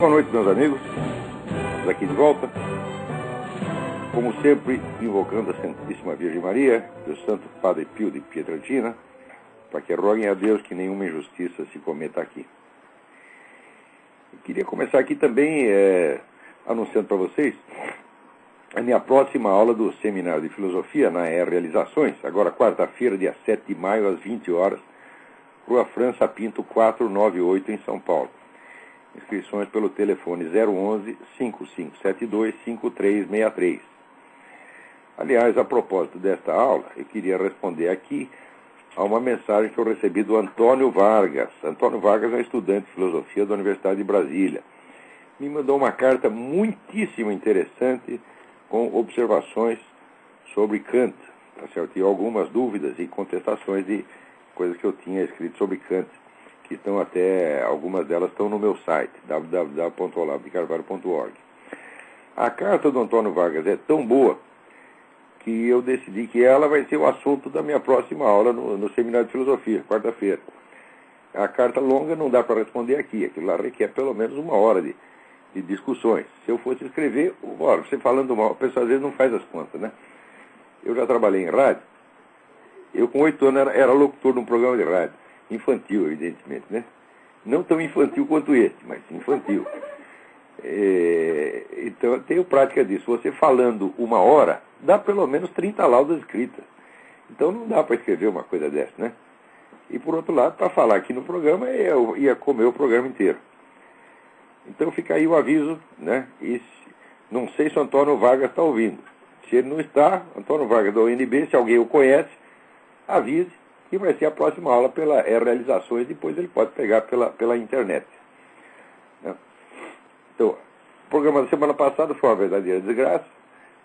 Boa noite, meus amigos. Estamos aqui de volta. Como sempre, invocando a Santíssima Virgem Maria e o Santo Padre Pio de Pietrelcina, para que roguem a Deus que nenhuma injustiça se cometa aqui. Eu queria começar aqui também anunciando para vocês a minha próxima aula do Seminário de Filosofia na Realizações, agora quarta-feira, dia 7 de maio, às 20 horas, Rua França Pinto 498, em São Paulo. Inscrições pelo telefone 011-5572-5363. Aliás, a propósito desta aula, eu queria responder aqui a uma mensagem que eu recebi do Antônio Vargas. Antônio Vargas é um estudante de filosofia da Universidade de Brasília. Me mandou uma carta muitíssimo interessante com observações sobre Kant, tá certo? E algumas dúvidas e contestações de coisas que eu tinha escrito sobre Kant, que estão até, algumas delas estão no meu site, www.olavdecarvalho.org. A carta do Antônio Vargas é tão boa que eu decidi que ela vai ser o assunto da minha próxima aula no Seminário de Filosofia, quarta-feira. A carta longa não dá para responder aqui, aquilo lá requer pelo menos uma hora de discussões. Se eu fosse escrever, você falando mal, a pessoa às vezes não faz as contas, né? Eu já trabalhei em rádio, eu com 8 anos era locutor de um programa de rádio. Infantil, evidentemente, né? Não tão infantil quanto esse, mas infantil. Então, eu tenho prática disso. Você falando uma hora, dá pelo menos 30 laudas escritas. Então, não dá para escrever uma coisa dessa, né? E, por outro lado, para falar aqui no programa, eu ia comer o programa inteiro. Então, fica aí o aviso, né? E não sei se o Antônio Vargas está ouvindo. Se ele não está, Antônio Vargas da UNB, se alguém o conhece, avise. E vai ser a próxima aula pela Realizações, depois ele pode pegar pela internet. Né? Então, o programa da semana passada foi uma verdadeira desgraça,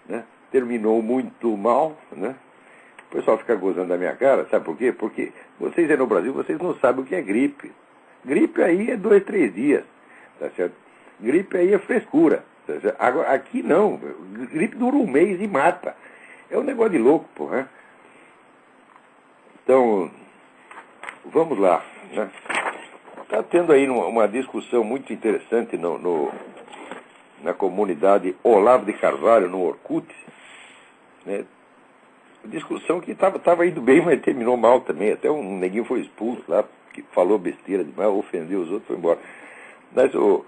né? Terminou muito mal, né? O pessoal fica gozando da minha cara, sabe por quê? Porque vocês aí no Brasil, vocês não sabem o que é gripe. Gripe aí é 2, 3 dias, tá certo? Gripe aí é frescura, tá certo? Agora, aqui não, gripe dura um mês e mata. É um negócio de louco, porra. Então, vamos lá. Né? Está tendo aí uma discussão muito interessante na comunidade Olavo de Carvalho, no Orkut. Né? Discussão que estava indo bem, mas terminou mal também. Até um neguinho foi expulso lá, que falou besteira demais, ofendeu os outros, foi embora. Mas o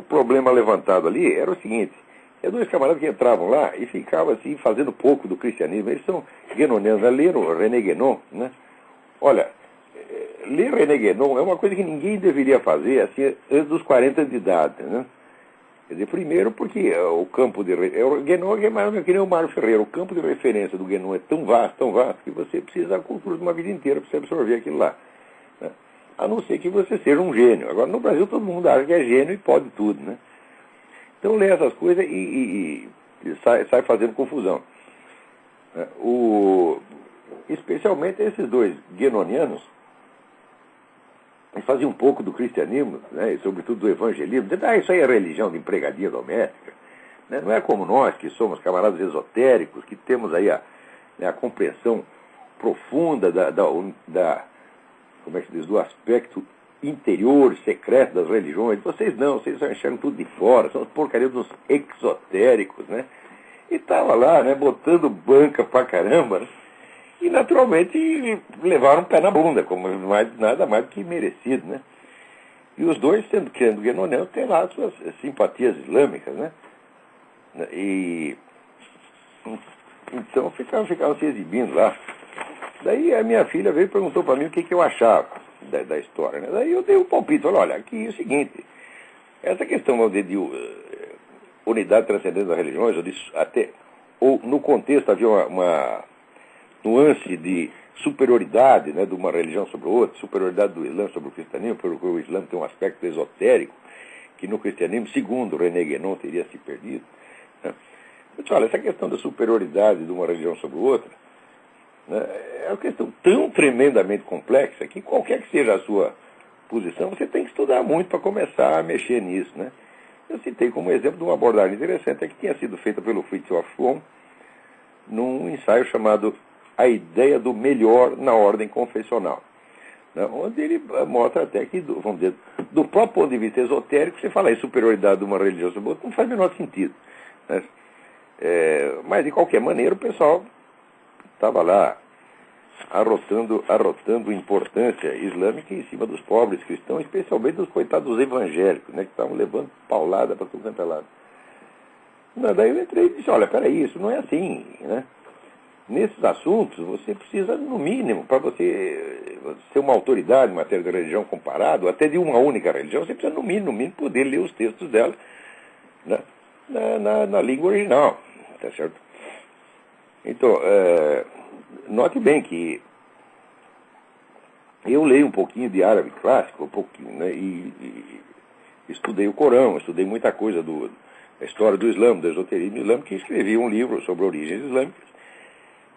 problema levantado ali era o seguinte. Dois camaradas que entravam lá e ficavam assim, fazendo pouco do cristianismo. Eles são guénonianos, né? Leram René Guénon, né? Olha, ler René Guénon é uma coisa que ninguém deveria fazer assim, antes dos 40 de idade, né? Quer dizer, primeiro porque o campo de... Guénon é mais que nem o Mário Ferreira. O campo de referência do Guénon é tão vasto, que você precisa da cultura de uma vida inteira para você absorver aquilo lá. Né? A não ser que você seja um gênio. Agora, no Brasil, todo mundo acha que é gênio e pode tudo, né? Então lê essas coisas e sai fazendo confusão. Especialmente esses dois guénonianos, eles faziam um pouco do cristianismo, né, e sobretudo do evangelismo, dizendo, isso aí é religião de empregadia doméstica. Né, não é como nós, que somos camaradas esotéricos, que temos aí a compreensão profunda como é que se diz, do aspecto interior, secreto das religiões. Vocês não, vocês só enxergam tudo de fora, são as porcarias dos exotéricos, né? E estava lá, né, botando banca pra caramba, né? E naturalmente levaram um pé na bunda, como nada mais do que merecido, né? E os dois, sendo guénonianos, têm lá suas simpatias islâmicas, né? E então ficavam se exibindo lá. Daí a minha filha veio e perguntou para mim o que eu achava da história, né? Daí eu dei um palpite, falei, olha, aqui é o seguinte, essa questão de unidade transcendente das religiões, ou no contexto havia uma nuance de superioridade, né, de uma religião sobre a outra, superioridade do Islã sobre o cristianismo, porque o Islã tem um aspecto esotérico, que no cristianismo, segundo René Guénon, teria se perdido. Né? Eu disse, olha, essa questão da superioridade de uma religião sobre a outra, né, é uma questão tão tremendamente complexa que qualquer que seja a sua posição, você tem que estudar muito para começar a mexer nisso, né? Eu citei como exemplo de uma abordagem interessante que tinha sido feita pelo Fritjof Schwann num ensaio chamado A Ideia do Melhor na Ordem Confessional. né, onde ele mostra até que, vamos dizer, do próprio ponto de vista esotérico, você falar em superioridade de uma religião sobre outra não faz o menor sentido. Né? Mas, de qualquer maneira, o pessoal estava lá arrotando importância islâmica em cima dos pobres cristãos, especialmente dos coitados evangélicos, né, que estavam levando paulada para tudo quanto é lado. Daí eu entrei e disse, olha, peraí, isso não é assim, né? Nesses assuntos, você precisa, no mínimo, para você ser uma autoridade em matéria de religião comparado, até de uma única religião, você precisa, no mínimo, poder ler os textos dela, né, na língua original, tá certo? Então, note bem que eu leio um pouquinho de árabe clássico, um pouquinho, né, e estudei o Corão, estudei muita coisa da história do Islã, do esoterismo islâmico, e escrevi um livro sobre origens islâmicas,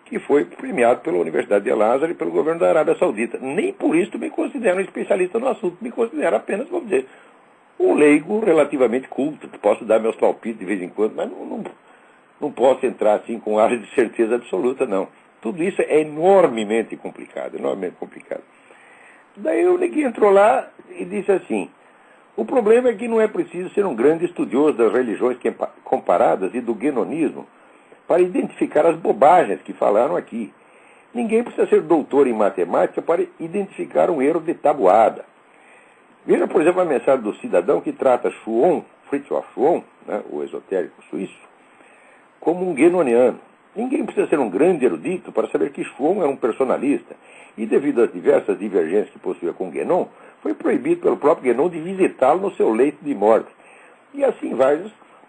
que foi premiado pela Universidade de Al-Azhar e pelo governo da Arábia Saudita. Nem por isso me considero um especialista no assunto, me considero apenas, vamos dizer, um leigo relativamente culto, posso dar meus palpites de vez em quando, mas não posso entrar assim com área de certeza absoluta, não. Tudo isso é enormemente complicado, enormemente complicado. Daí o neguinho entrou lá e disse assim, o problema é que não é preciso ser um grande estudioso das religiões comparadas e do guenonismo para identificar as bobagens que falaram aqui. Ninguém precisa ser doutor em matemática para identificar um erro de tabuada. Veja, por exemplo, a mensagem do cidadão que trata Fritjof Schwann, né, o esotérico suíço, como um guenoniano. Ninguém precisa ser um grande erudito para saber que Schwann era um personalista e, devido às diversas divergências que possuía com Guénon, foi proibido pelo próprio Guénon de visitá-lo no seu leito de morte. E assim vai.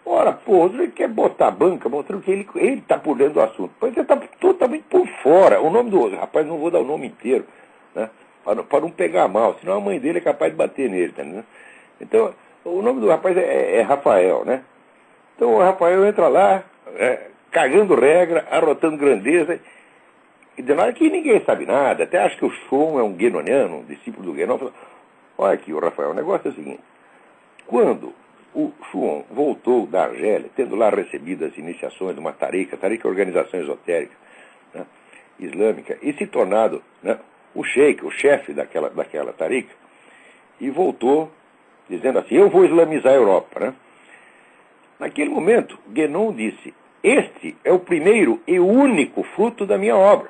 Ora, ele quer botar a banca mostrando que ele está por dentro do assunto. Pois ele está totalmente por fora. O nome do rapaz, não vou dar o nome inteiro, né, para não pegar mal, senão a mãe dele é capaz de bater nele. Tá, né? Então, o nome do rapaz é Rafael, né? Então o Rafael entra lá, cagando regra, arrotando grandeza, e de lá que ninguém sabe nada, até acha que o Schwann é um guenoniano, um discípulo do Guénon. Olha aqui, o Rafael, o negócio é o seguinte, quando o Schwann voltou da Argélia, tendo lá recebido as iniciações de uma tariqa é organização esotérica, né, islâmica, e se tornado, né, o sheik, o chefe daquela tariqa, e voltou dizendo assim, eu vou islamizar a Europa, né? Naquele momento, Guénon disse, este é o primeiro e único fruto da minha obra.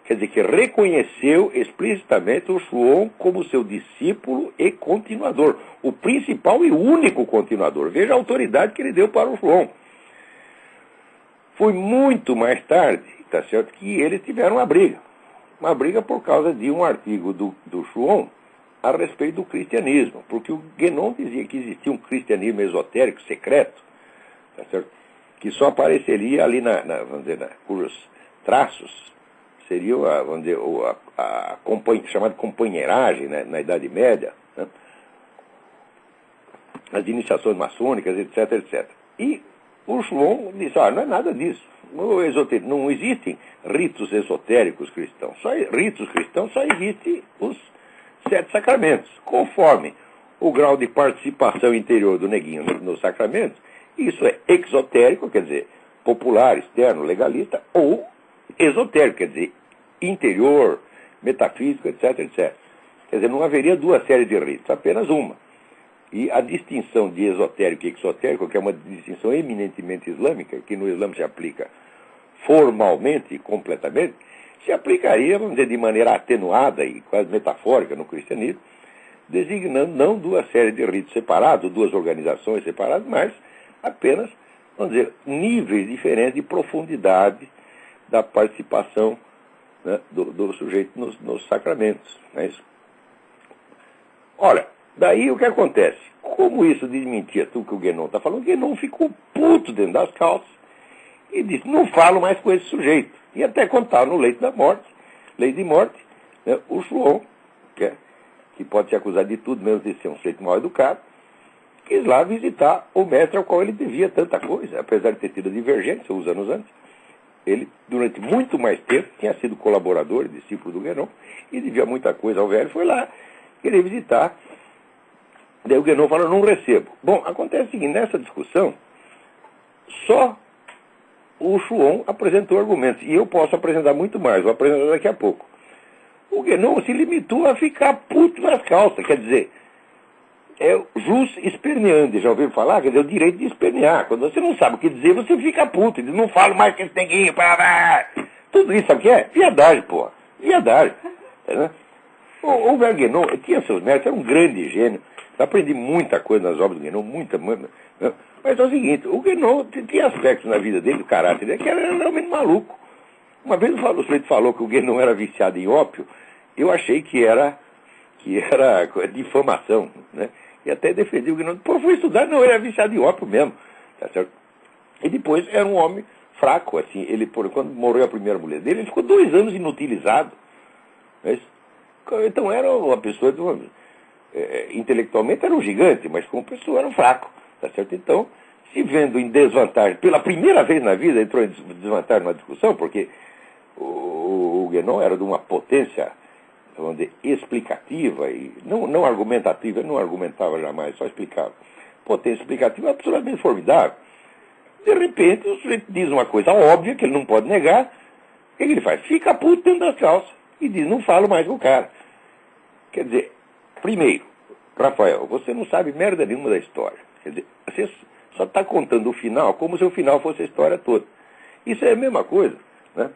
Quer dizer, que reconheceu explicitamente o Schwann como seu discípulo e continuador. O principal e único continuador. Veja a autoridade que ele deu para o Schwann. Foi muito mais tarde, tá certo, que eles tiveram uma briga. Uma briga por causa de um artigo do Schwann a respeito do cristianismo. Porque o Guénon dizia que existia um cristianismo esotérico secreto, tá certo, que só apareceria ali vamos dizer, cujos traços seria vamos dizer, a chamada companheiragem, né, na Idade Média, né, as iniciações maçônicas, etc, etc. E o Schwann disse, não é nada disso. Não existem ritos esotéricos cristãos. Ritos cristãos só existem os 7 sacramentos. Conforme o grau de participação interior do neguinho nos sacramentos, isso é exotérico, quer dizer, popular, externo, legalista, ou esotérico, quer dizer, interior, metafísico, etc, etc. Quer dizer, não haveria duas séries de ritos, apenas uma. E a distinção de esotérico e exotérico, que é uma distinção eminentemente islâmica, que no Islã se aplica formalmente e completamente, se aplicaria, vamos dizer, de maneira atenuada e quase metafórica no cristianismo, designando não duas séries de ritos separados, duas organizações separadas, mas apenas, vamos dizer, níveis diferentes de profundidade da participação, né, do sujeito nos sacramentos. Não é isso? Olha, daí o que acontece? Como isso desmentia tudo que o Guénon está falando, o Guénon ficou puto dentro das calças e disse, não falo mais com esse sujeito. E até quando estava no leito de morte, né, o Schwann, que pode ser acusado de tudo, menos de ser um sujeito mal educado, quis lá visitar o mestre ao qual ele devia tanta coisa, apesar de ter tido divergência uns anos antes. Ele, durante muito mais tempo, tinha sido colaborador e discípulo do Guénon, e devia muita coisa ao velho, foi lá querer visitar. Daí o Guénon falou, não recebo. Bom, acontece o seguinte, nessa discussão, só o Schwann apresentou argumentos, e eu posso apresentar muito mais, vou apresentar daqui a pouco. O Guénon se limitou a ficar puto nas calças, quer dizer, é jus esperneando, já ouviram falar? Quer dizer, o direito de espernear. Quando você não sabe o que dizer, você fica puto. Ele não fala mais que esse neguinho, tudo isso, sabe o que é? Viadagem, pô. Viadagem. Né? O Guénon tinha seus méritos, era um grande gênio. Eu aprendi muita coisa nas obras do Guénon, muita. Né? Mas é o seguinte, o Guénon tinha aspectos na vida dele, do caráter dele, que era realmente maluco. Uma vez o sujeito falou que o Guénon era viciado em ópio, eu achei que era difamação, né? E até defendi o Guénon. Pô, fui estudar, não, ele era viciado em ópio mesmo, tá certo? E depois era um homem fraco, assim, quando morreu a primeira mulher dele, ele ficou 2 anos inutilizado. Mas, então era uma pessoa, intelectualmente era um gigante, mas como pessoa era um fraco, tá certo? Então, se vendo em desvantagem, pela primeira vez na vida entrou em desvantagem numa discussão, porque o Guénon era de uma potência, vamos dizer, explicativa, e não argumentativa, ele não argumentava jamais, só explicava. Potência explicativa absolutamente formidável. De repente, o sujeito diz uma coisa óbvia, que ele não pode negar, o que ele faz? Fica puto dentro das calças e diz, não falo mais com o cara. Quer dizer, primeiro, Rafael, você não sabe merda nenhuma da história. Quer dizer, você só está contando o final como se o final fosse a história toda. Isso é a mesma coisa, né?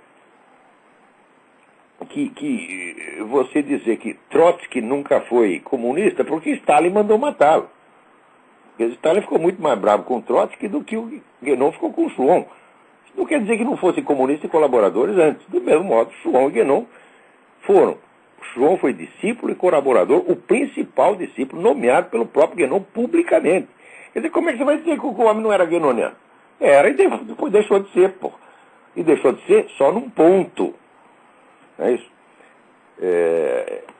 Que você dizer que Trotsky nunca foi comunista porque Stalin mandou matá-lo. Porque Stalin ficou muito mais bravo com Trotsky do que o Guénon ficou com o Schwann. Isso não quer dizer que não fossem comunistas e colaboradores antes. Do mesmo modo, Schwann e Guénon foram. Schwann foi discípulo e colaborador, o principal discípulo, nomeado pelo próprio Guénon publicamente. Quer dizer, como é que você vai dizer que o homem não era guénoniano? Era, e depois deixou de ser, pô. E deixou de ser só num ponto. Não é isso?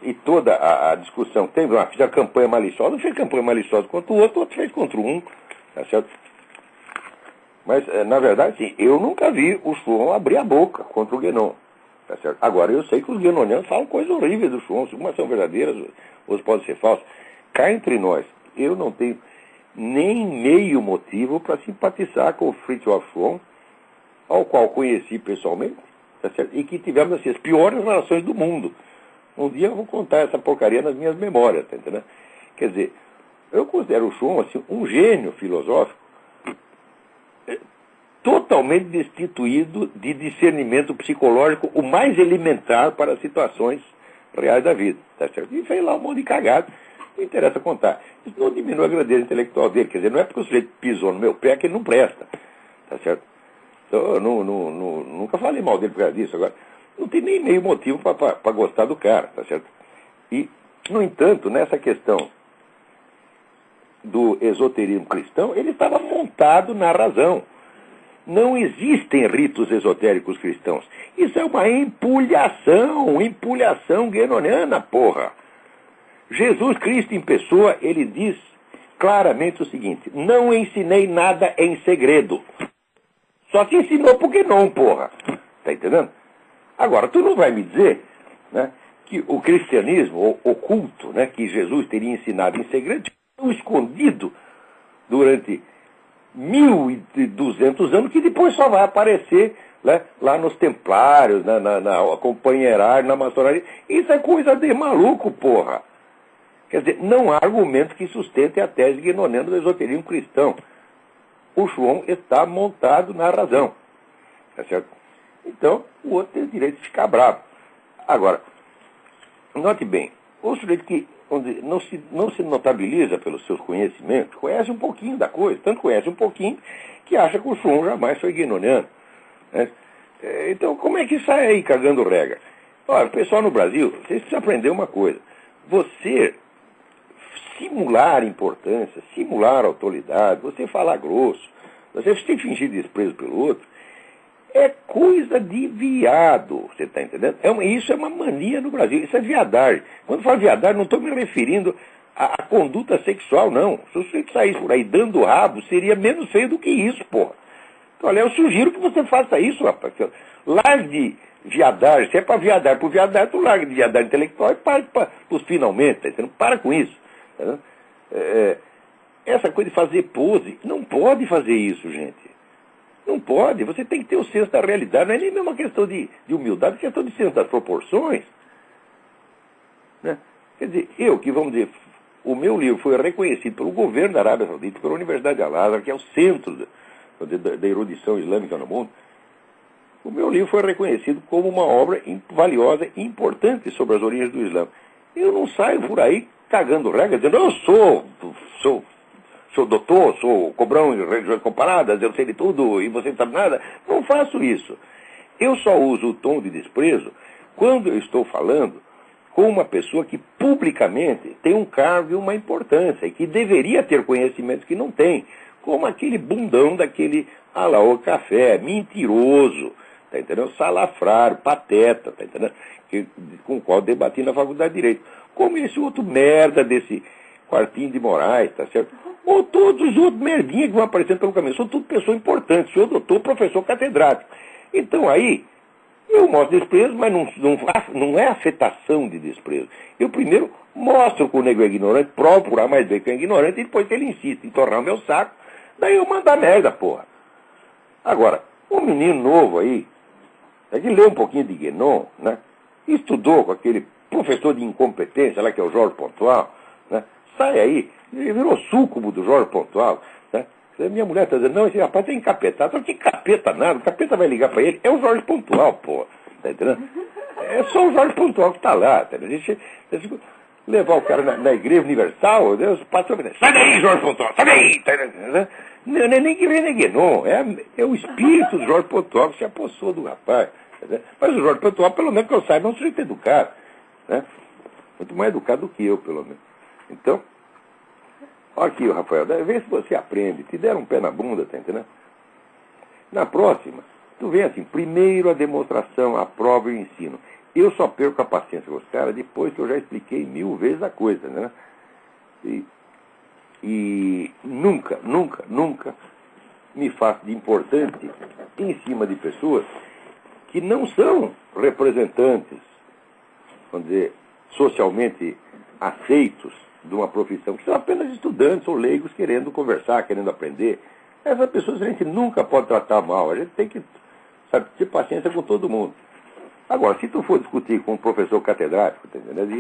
E toda a discussão tem, fiz a campanha maliciosa, não fez campanha maliciosa contra o outro fez contra um, tá certo? Mas, na verdade, sim, eu nunca vi o Schwann abrir a boca contra o Guénon, tá certo? Agora, eu sei que os guénonianos falam coisas horríveis do Schwann, umas são verdadeiras, outras podem ser falsas. Cá entre nós, eu não tenho nem meio motivo para simpatizar com o Fritjof Schwann, ao qual conheci pessoalmente, tá certo? E que tivemos assim, as piores relações do mundo. Um dia eu vou contar essa porcaria nas minhas memórias, tá entendendo? Quer dizer, eu considero o Schwann assim, um gênio filosófico totalmente destituído de discernimento psicológico o mais elementar para as situações reais da vida, tá certo? E fez lá um monte de cagado, não interessa contar. Isso não diminui a grandeza intelectual dele, quer dizer, não é porque o sujeito pisou no meu pé que ele não presta, tá certo? Então, eu nunca falei mal dele por causa disso. Agora, não tem nem meio motivo para gostar do cara, tá certo? E, no entanto, nessa questão do esoterismo cristão, ele estava montado na razão. Não existem ritos esotéricos cristãos. Isso é uma empulhação guénoniana, porra. Jesus Cristo em pessoa, ele diz claramente o seguinte: não ensinei nada em segredo. Só se ensinou por Guénon, porra. Tá entendendo? Agora, tu não vai me dizer, né, que o cristianismo oculto, né, que Jesus teria ensinado em segredo, ficou escondido durante 1.200 anos, que depois só vai aparecer, né, lá nos templários, na companheiragem, na maçonaria. Isso é coisa de maluco, porra. Quer dizer, não há argumento que sustente a tese guénoniana do esoterismo cristão. O Schwann está montado na razão. Tá certo? Então, o outro tem o direito de ficar bravo. Agora, note bem, o sujeito que não se notabiliza pelos seus conhecimentos, conhece um pouquinho da coisa, tanto conhece um pouquinho que acha que o Schwann jamais foi guénoniano. Né? Então, como é que sai aí cagando regra? Olha, o pessoal no Brasil, vocês precisam aprender uma coisa. Você simular importância, simular autoridade, você falar grosso, você fingir desprezo pelo outro, é coisa de viado, você está entendendo? Isso é uma mania no Brasil, isso é viadagem. Quando eu falo viadagem, não estou me referindo à conduta sexual, não. Se o sujeito saísse por aí dando rabo, seria menos feio do que isso, porra. Então, olha, eu sugiro que você faça isso, rapaz. Largue de viadagem, se é para viadagem por viadagem, tu larga de viadagem intelectual e para os finalmente, tá entendendo? Para com isso. Tá, essa coisa de fazer pose, não pode fazer isso, gente. Não pode, você tem que ter o senso da realidade, não é nem mesmo uma questão de humildade, é questão de senso das proporções. Né? Quer dizer, vamos dizer, o meu livro foi reconhecido pelo governo da Arábia Saudita, pela Universidade de Al-Azhar, que é o centro da erudição islâmica no mundo. O meu livro foi reconhecido como uma obra valiosa e importante sobre as origens do Islã. Eu não saio por aí cagando regra, dizendo, eu sou doutor, sou cobrão em religiões comparadas, eu sei de tudo e você não sabe nada. Não faço isso. Eu só uso o tom de desprezo quando eu estou falando com uma pessoa que publicamente tem um cargo e uma importância, e que deveria ter conhecimentos que não tem, como aquele bundão daquele Alaô Café, mentiroso, tá entendendo? Salafrário, pateta, tá entendendo? Com o qual debati na Faculdade de Direito. Como esse outro merda desse Quartinho de Moraes, tá certo? Ou todos os outros merdinhas que vão aparecendo pelo caminho. São tudo pessoas importantes, senhor doutor, professor catedrático. Então aí, eu mostro desprezo, mas não é afetação de desprezo. Eu primeiro mostro que o nego é ignorante, provo por A mais B que é ignorante, e depois ele insiste em torrar o meu saco, daí eu mando a merda, porra. Agora, um menino novo aí, que lê um pouquinho de Guénon, né? Estudou com aquele professor de incompetência lá que é o Jorge Pontual, né? Sai aí, ele virou súcubo do Jorge Pontual, né? Minha mulher está dizendo, não, esse rapaz é encapetado. Que capeta nada, o capeta vai ligar para ele, é o Jorge Pontual, pô, tá entendendo? É só o Jorge Pontual que está lá, tá entendendo? Levar o cara na Igreja Universal, Deus, pastor, sai daí, Jorge Pontual, sai daí, tá entendendo? Não é nem Guénon, é o espírito do Jorge Pontual que se apossou do rapaz. Mas o Jorge Pontual, pelo menos que eu saiba, é um sujeito educado, né? Muito mais educado do que eu, pelo menos. Então, olha aqui, Rafael, vê se você aprende, te deram um pé na bunda, tá entendendo? Na próxima, tu vem assim, primeiro a demonstração, a prova e o ensino. Eu só perco a paciência com os caras depois que eu já expliquei 1000 vezes a coisa, né? E nunca me faço de importante em cima de pessoas que não são representantes, vamos dizer, socialmente aceitos de uma profissão, que são apenas estudantes ou leigos querendo conversar, querendo aprender. Essas pessoas a gente nunca pode tratar mal, a gente tem que, sabe, ter paciência com todo mundo. Agora, se tu for discutir com um professor catedrático, tá entendendo?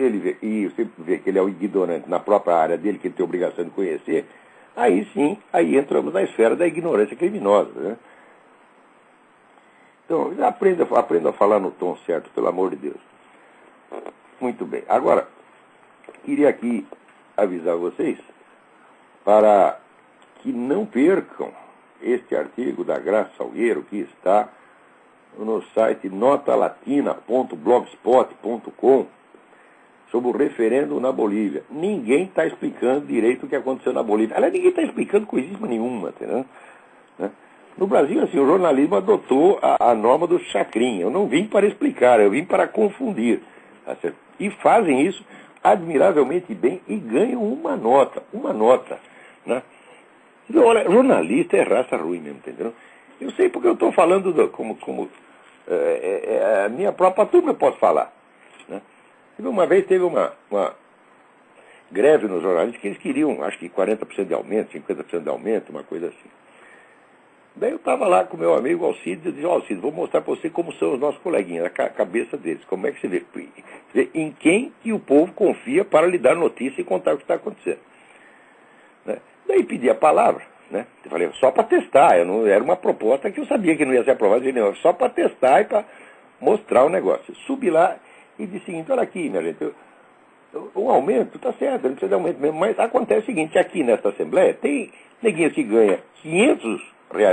E você vê que ele é o ignorante na própria área dele, que ele tem obrigação de conhecer, aí sim, aí entramos na esfera da ignorância criminosa, né? Então, aprenda a falar no tom certo, pelo amor de Deus. Muito bem. Agora, queria aqui avisar vocês para que não percam este artigo da Graça Salgueiro, que está no site notalatina.blogspot.com, sobre o referendo na Bolívia. Ninguém está explicando direito o que aconteceu na Bolívia. Aliás, ninguém está explicando coisíssima nenhuma, entendeu? Né? No Brasil, assim, o jornalismo adotou a norma do chacrinha. Eu não vim para explicar, eu vim para confundir. Tá certo? E fazem isso admiravelmente bem e ganham uma nota. Né? Olha, jornalista é raça ruim mesmo, entendeu? Eu sei porque eu estou falando a minha própria turma eu posso falar. Né? Uma vez teve uma greve nos jornalistas que eles queriam, acho que 40% de aumento, 50% de aumento, uma coisa assim. Daí eu estava lá com meu amigo Alcides e disse, Alcides, vou mostrar para você como são os nossos coleguinhas, a cabeça deles, como é que você vê em quem que o povo confia para lhe dar notícia e contar o que está acontecendo. Né? Daí pedi a palavra, né? Eu falei, só para testar, era uma proposta que eu sabia que não ia ser aprovada, só para testar e para mostrar o negócio. Subi lá e disse o seguinte, olha aqui, minha gente, o aumento está certo, não precisa de aumento mesmo, mas acontece o seguinte, aqui nesta Assembleia tem neguinho que ganha R$500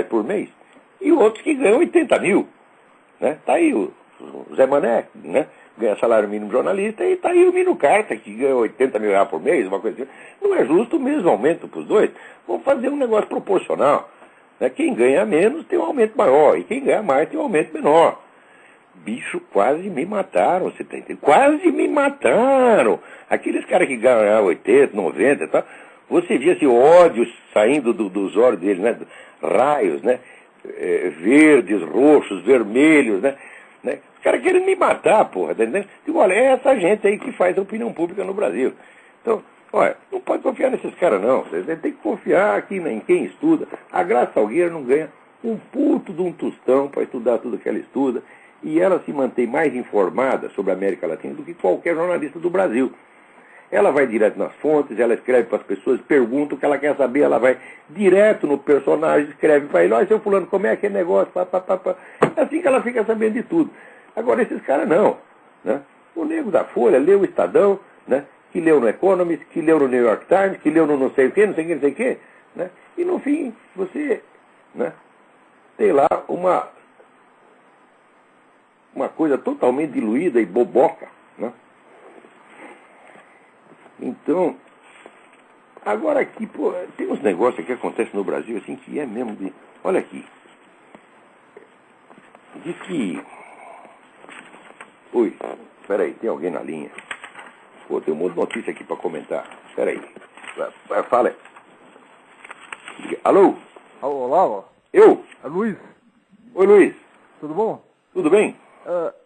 por mês e outros que ganham 80 mil. Né? Tá aí o Zé Mané, né? Ganha salário mínimo jornalista, e tá aí o Mino Carta, que ganha 80 mil reais por mês, uma coisa assim. Não é justo o mesmo aumento para os dois. Vamos fazer um negócio proporcional. Né? Quem ganha menos tem um aumento maior, e quem ganha mais tem um aumento menor. Bicho, quase me mataram, você tá entendendo? Quase me mataram. Aqueles caras que ganham 80, 90 e tal, você via esse ódio saindo dos olhos deles, né? Raios, né? Verdes, roxos, vermelhos, né? Os caras querem me matar, porra, tá entendendo? Digo, olha, é essa gente aí que faz a opinião pública no Brasil. Então, olha, não pode confiar nesses caras, não. Você tem que confiar aqui em quem estuda. A Graça Salgueiro não ganha um puto de um tostão para estudar tudo que ela estuda. E ela se mantém mais informada sobre a América Latina do que qualquer jornalista do Brasil. Ela vai direto nas fontes, ela escreve para as pessoas, pergunta o que ela quer saber, ela vai direto no personagem, escreve para ele, olha, seu fulano, como é aquele negócio, pá. É assim que ela fica sabendo de tudo. Agora, esses caras não, né? O nego da Folha leu o Estadão, né? Que leu no Economist, que leu no New York Times, que leu no não sei o quê, não sei o quê, né? E no fim, você, né, tem lá uma coisa totalmente diluída e boboca, né? Então, agora aqui, pô, tem uns negócios que acontecem no Brasil, assim, que é mesmo de... Olha aqui. Diz que... Oi, peraí, tem alguém na linha? Pô, tem um monte de notícia aqui para comentar. Peraí. Fala aí. Alô? Olá, Eu? é Luiz. Oi, Luiz. Tudo bom? Tudo bem?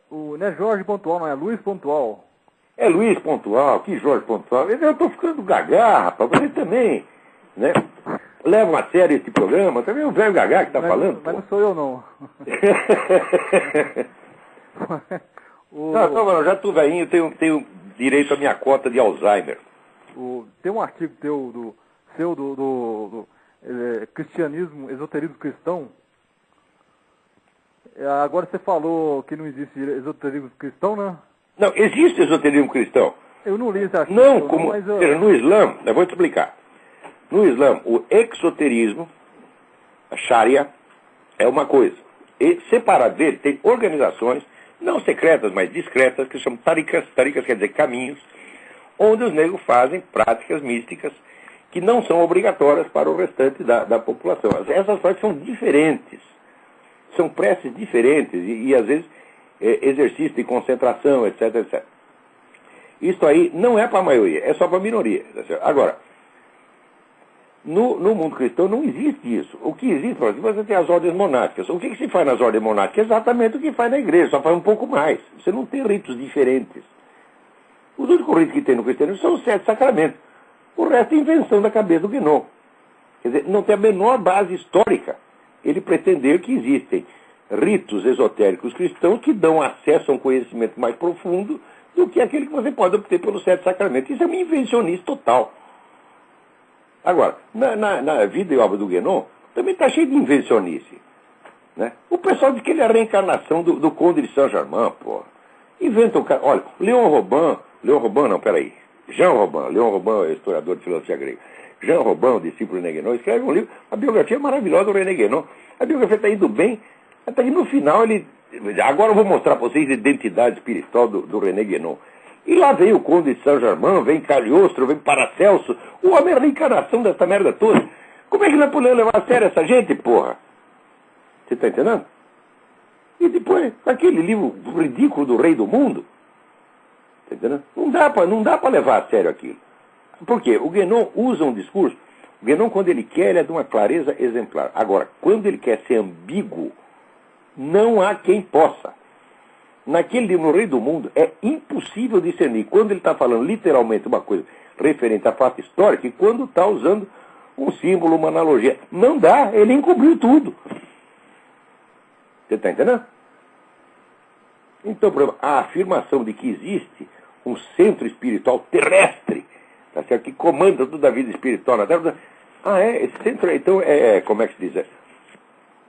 Não é Jorge Pontual, não é Luiz Pontual. É Luiz Pontual, que Jorge Pontual. Eu tô ficando gagá, rapaz. Você também, né? Leva a sério esse programa. Também é o velho gagá que tá falando. Mas não sou eu, não. Não, já tô velhinho, tenho direito à minha cota de Alzheimer. Tem um artigo teu, do cristianismo, esoterismo cristão. Agora você falou que não existe esoterismo cristão, né? Não, existe esoterismo cristão. Eu não li esse artigo. Não, como no Islã, eu vou te explicar. No Islã, o exoterismo, a Sharia, é uma coisa. E separado dele, tem organizações, não secretas, mas discretas, que se chamam tarikas. Tarikas quer dizer caminhos, onde os negros fazem práticas místicas que não são obrigatórias para o restante da população. Essas práticas são diferentes. São preces diferentes e às vezes, exercício de concentração, etc. Isso aí não é para a maioria, é só para a minoria. Agora, no mundo cristão não existe isso. O que existe, por exemplo, você tem as ordens monásticas. O que se faz nas ordens monásticas? Exatamente o que faz na igreja, só faz um pouco mais. Você não tem ritos diferentes. Os únicos ritos que tem no cristianismo são os 7 sacramentos. O resto é invenção da cabeça do Guénon. Quer dizer, não tem a menor base histórica ele pretender que existem ritos esotéricos cristãos que dão acesso a um conhecimento mais profundo do que aquele que você pode obter pelos 7 sacramentos. Isso é uma invencionice total. Agora, na vida e obra do Guénon, também está cheio de invencionice. Né? O pessoal diz que ele é a reencarnação do Conde de Saint-Germain, pô. Inventa o cara. Olha, Jean Robin, Leon Robin é historiador de filosofia grega. Jean Robin, o discípulo de René Guénon, escreve um livro, a biografia é maravilhosa do René Guénon. A biografia está indo bem, até que no final ele... Agora eu vou mostrar para vocês a identidade espiritual do René Guénon. E lá vem o Conde de Saint-Germain, vem Cagliostro, vem Paracelso, o homem é a reencarnação dessa merda toda. Como é que nós podemos levar a sério essa gente, porra? Você está entendendo? E depois, aquele livro ridículo do Rei do Mundo, tá entendendo? Não dá para levar a sério aquilo. Por quê? O Guénon usa um discurso. O Guénon, quando ele quer, ele é de uma clareza exemplar. Agora, quando ele quer ser ambíguo, não há quem possa. Naquele livro, No Rei do Mundo, é impossível discernir quando ele está falando literalmente uma coisa referente à fato histórico e quando está usando um símbolo, uma analogia. Não dá, ele encobriu tudo. Você está entendendo? Então, por exemplo, a afirmação de que existe um centro espiritual terrestre, tá certo? Que comanda toda a vida espiritual na Terra. Esse centro, então, como é que se diz?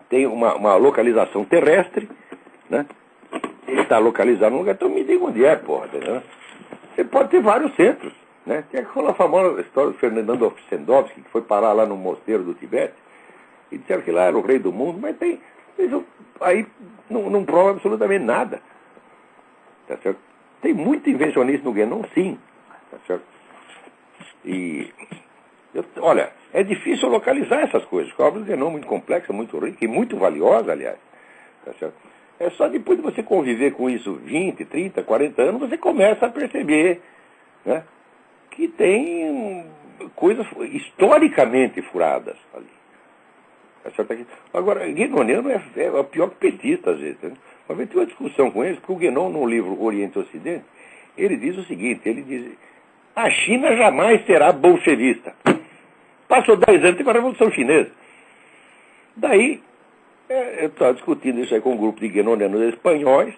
Tem uma localização terrestre, né? Ele está localizado num lugar, então me diga onde é, porra, entendeu? Você pode ter vários centros, né? Tem aquela famosa história do Fernando Ossendowski, que foi parar lá no mosteiro do Tibete, e disseram que lá era o rei do mundo, mas tem... Isso aí não prova absolutamente nada. Tá certo? Tem muito invencionista no Guénon, sim. Tá certo? E, olha, é difícil localizar essas coisas. A obra do Guénon é muito complexa, muito rica e muito valiosa, aliás. Tá certo? É só depois de você conviver com isso 20, 30, 40 anos, você começa a perceber, né, que tem coisas historicamente furadas ali. Agora, guénoniano é pior que petista, às vezes. Né? Uma vez tive uma discussão com eles, porque o Guénon, no livro Oriente e Ocidente, ele diz o seguinte, ele diz, a China jamais será bolchevista. Passou 10 anos, teve a Revolução Chinesa. Daí, Eu estava discutindo isso aí com um grupo de guenonianos espanhóis,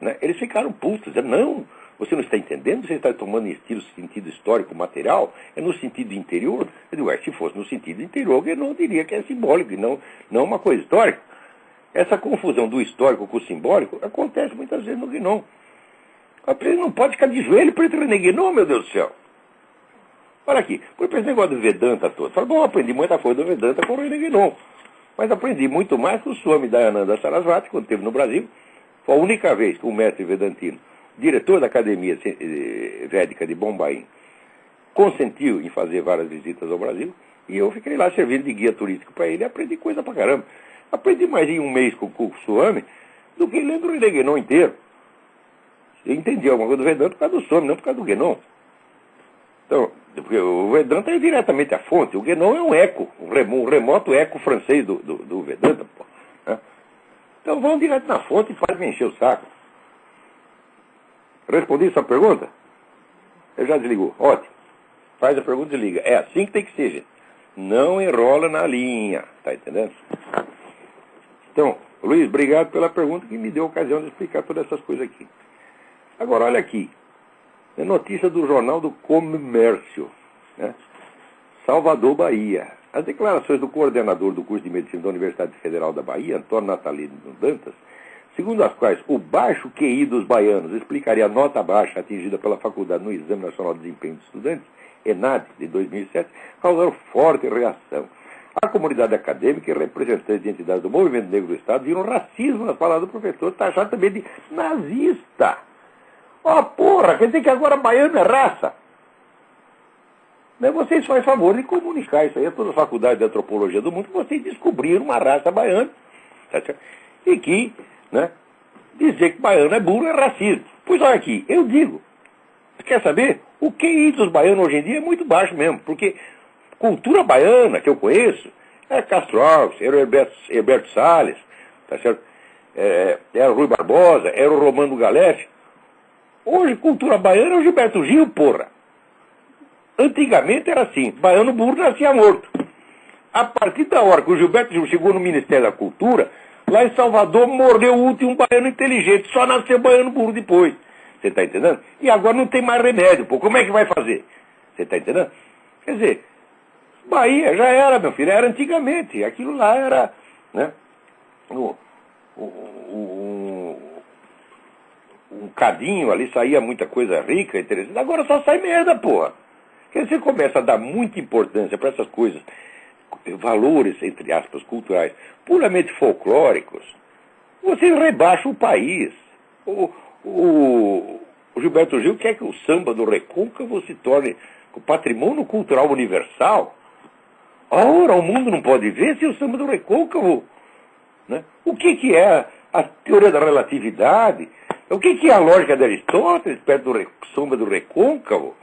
né? Eles ficaram putos, dizendo, não, você não está entendendo, você está tomando sentido histórico material, é no sentido interior. Eu digo, se fosse no sentido interior, o Guénon diria que é simbólico, e não uma coisa histórica. Essa confusão do histórico com o simbólico acontece muitas vezes no Guénon. Ele não pode ficar de joelho para entrar no Guénon, meu Deus do céu. Olha aqui, por exemplo, esse negócio do Vedanta todo. Fala, bom, aprendi muita coisa do Vedanta com o René Guénon. Mas aprendi muito mais com o Swami Dayananda Sarasvati, quando esteve no Brasil. Foi a única vez que o mestre vedantino, diretor da Academia Védica de Bombaim, consentiu em fazer várias visitas ao Brasil. E eu fiquei lá servindo de guia turístico para ele e aprendi coisa pra caramba. Aprendi mais em um mês com o Swami do que lendo o René Guénon inteiro. Eu entendi alguma coisa do Vedanta por causa do Swami, não por causa do Guénon. Então, porque o Vedanta é diretamente a fonte, o Guénon é um eco, um remoto eco francês do Vedanta. Pô, né? Então vão direto na fonte e faz me encher o saco. Respondi sua pergunta? Ele já desligou. Ótimo. Faz a pergunta e desliga. É assim que tem que ser, gente. Não enrola na linha. Tá entendendo? Então, Luiz, obrigado pela pergunta que me deu a ocasião de explicar todas essas coisas aqui. Agora, olha aqui. É notícia do Jornal do Comércio, né? Salvador, Bahia. As declarações do coordenador do curso de medicina da Universidade Federal da Bahia, Antônio Natalino Dantas, segundo as quais o baixo QI dos baianos explicaria a nota baixa atingida pela faculdade no Exame Nacional de Desempenho de Estudantes, ENAD, de 2007, causaram forte reação. A comunidade acadêmica e representantes de entidades do movimento negro do Estado viram racismo nas palavras do professor, taxado também de nazista. Porra, quer dizer que agora baiano é raça? Mas vocês fazem favor de comunicar isso aí a todas as faculdades de antropologia do mundo, que vocês descobriram uma raça baiana. Tá certo? E que, né, dizer que baiano é burro é racismo. Pois olha aqui, eu digo. Quer saber? O QI dos baianos hoje em dia é muito baixo mesmo, porque cultura baiana que eu conheço é Castro Alves, era o Herberto Salles, tá certo? Era o Rui Barbosa, era o Romano Galef. Hoje, cultura baiana é o Gilberto Gil, porra. Antigamente era assim, baiano burro nascia morto. A partir da hora que o Gilberto Gil chegou no Ministério da Cultura, lá em Salvador morreu o último baiano inteligente, só nasceu baiano burro depois. Você está entendendo? E agora não tem mais remédio, pô. Como é que vai fazer? Você está entendendo? Quer dizer, Bahia já era, meu filho, era antigamente. Aquilo lá era, né, um cadinho ali, saía muita coisa rica, interessante. Agora só sai merda, porra. Quer dizer, você começa a dar muita importância para essas coisas, valores, entre aspas, culturais, puramente folclóricos, você rebaixa o país. O Gilberto Gil quer que o samba do Recôncavo se torne o patrimônio cultural universal. Ora, o mundo não pode ver se o samba do Recôncavo, né? O que é a teoria da relatividade? O que é a lógica de Aristóteles perto do samba do Recôncavo?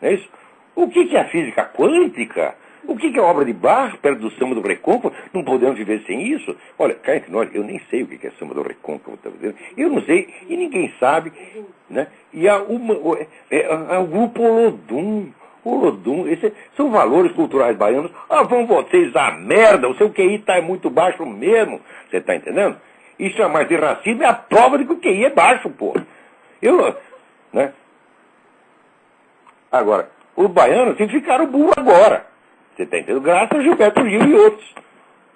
Não é isso? O que é a física quântica? O que é a obra de Bach perto do samba do Recôncavo? Não podemos viver sem isso? Olha, cá entre nós, eu nem sei o que é samba do Recôncavo, tá dizendo? Eu não sei, e ninguém sabe, né? E há o grupo Olodum, esses são valores culturais baianos. Vão vocês a merda, o seu QI está muito baixo mesmo, você está entendendo? E chamar de racismo é a prova de que o QI é baixo, pô. Né? Agora, os baianos ficaram burros agora. Você está entendendo? Graças a Gilberto Gil e outros.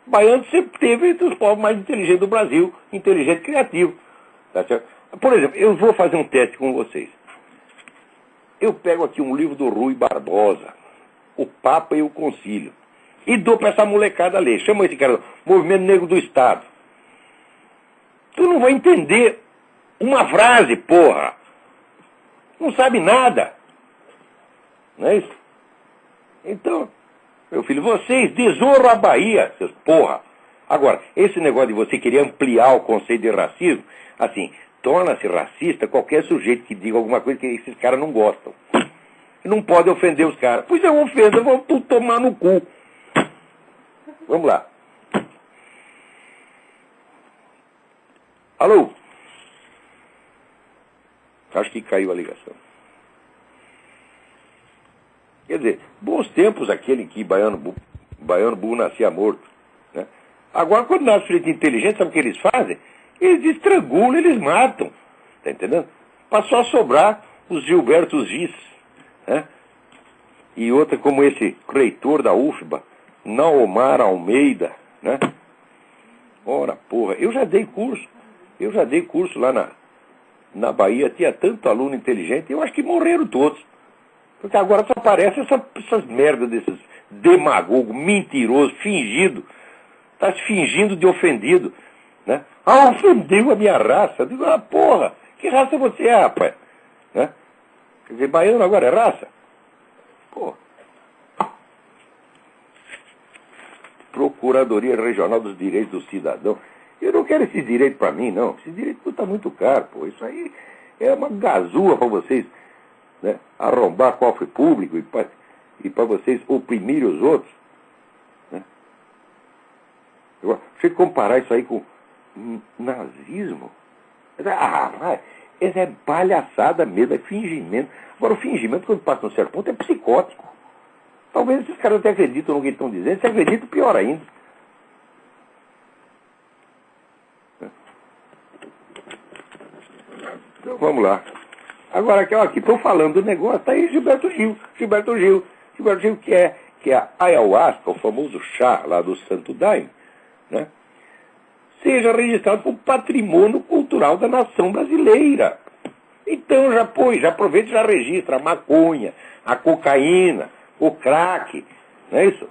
O baiano sempre teve entre os povos mais inteligentes do Brasil, inteligente e criativo. Tá certo? Por exemplo, eu vou fazer um teste com vocês. Eu pego aqui um livro do Rui Barbosa, O Papa e o Concílio, e dou para essa molecada ler. Chama esse cara, Movimento Negro do Estado. Tu não vai entender uma frase, porra. Não sabe nada. Não é isso? Então, meu filho, vocês desonram a Bahia, seus porra. Agora, esse negócio de você querer ampliar o conceito de racismo, assim, torna-se racista qualquer sujeito que diga alguma coisa que esses caras não gostam. Não pode ofender os caras. Pois eu ofendo, vamos tudo tomar no cu. Vamos lá. Alô? Acho que caiu a ligação. Quer dizer, bons tempos aquele que baiano burro nascia morto, né? Agora, quando nasce sujeito inteligente, sabe o que eles fazem? Eles estrangulam, eles matam. Tá entendendo? Passou a sobrar os Gilberto Gis, né? E outra como esse reitor da UFBA, Naomar Almeida, né? Ora, porra, eu já dei curso lá na Bahia, tinha tanto aluno inteligente, eu acho que morreram todos. Porque agora só aparecem essas merdas desses demagogos, mentirosos, fingido. Tá se fingindo de ofendido, né? Ah, ofendeu a minha raça. Eu digo, porra, que raça você é, rapaz? Né? Quer dizer, baiano agora é raça? Porra. Procuradoria Regional dos Direitos do Cidadão. Eu não quero esse direito para mim, não. Esse direito custa muito caro, pô. Isso aí é uma gazua para vocês, né, arrombar cofre público e para vocês oprimirem os outros. Né? Você comparar isso aí com nazismo? Essa é palhaçada mesmo, é fingimento. Agora, o fingimento, quando passa um certo ponto, é psicótico. Talvez esses caras até acreditam no que estão dizendo, se acreditam, pior ainda. Então, vamos lá. Agora, aqui, estou falando do negócio, está aí Gilberto Gil, que é a ayahuasca, o famoso chá lá do Santo Daime, né? Seja registrado como patrimônio cultural da nação brasileira. Então, já aproveita e já registra a maconha, a cocaína, o crack, não é isso?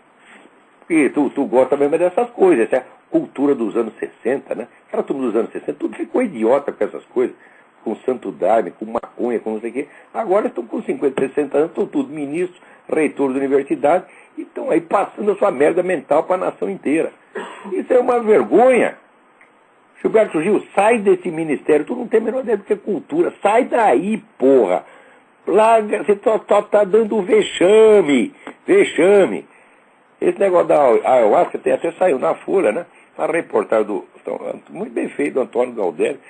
Porque tu gosta mesmo dessas coisas, essa é a cultura dos anos 60, né? Cara, tudo dos anos 60, tudo ficou idiota com essas coisas, com Santo Daime, com maconha, com não sei o quê. Agora estão com 50, 60 anos, estão tudo ministros, reitores da universidade, e estão aí passando a sua merda mental para a nação inteira. Isso é uma vergonha. Gilberto Gil, sai desse ministério, tu não tem a menor ideia do que é cultura, sai daí, porra. Larga, você só tá dando vexame. Esse negócio da ayahuasca até saiu na Folha, né? Uma reportagem muito bem feito do Antônio Galdério,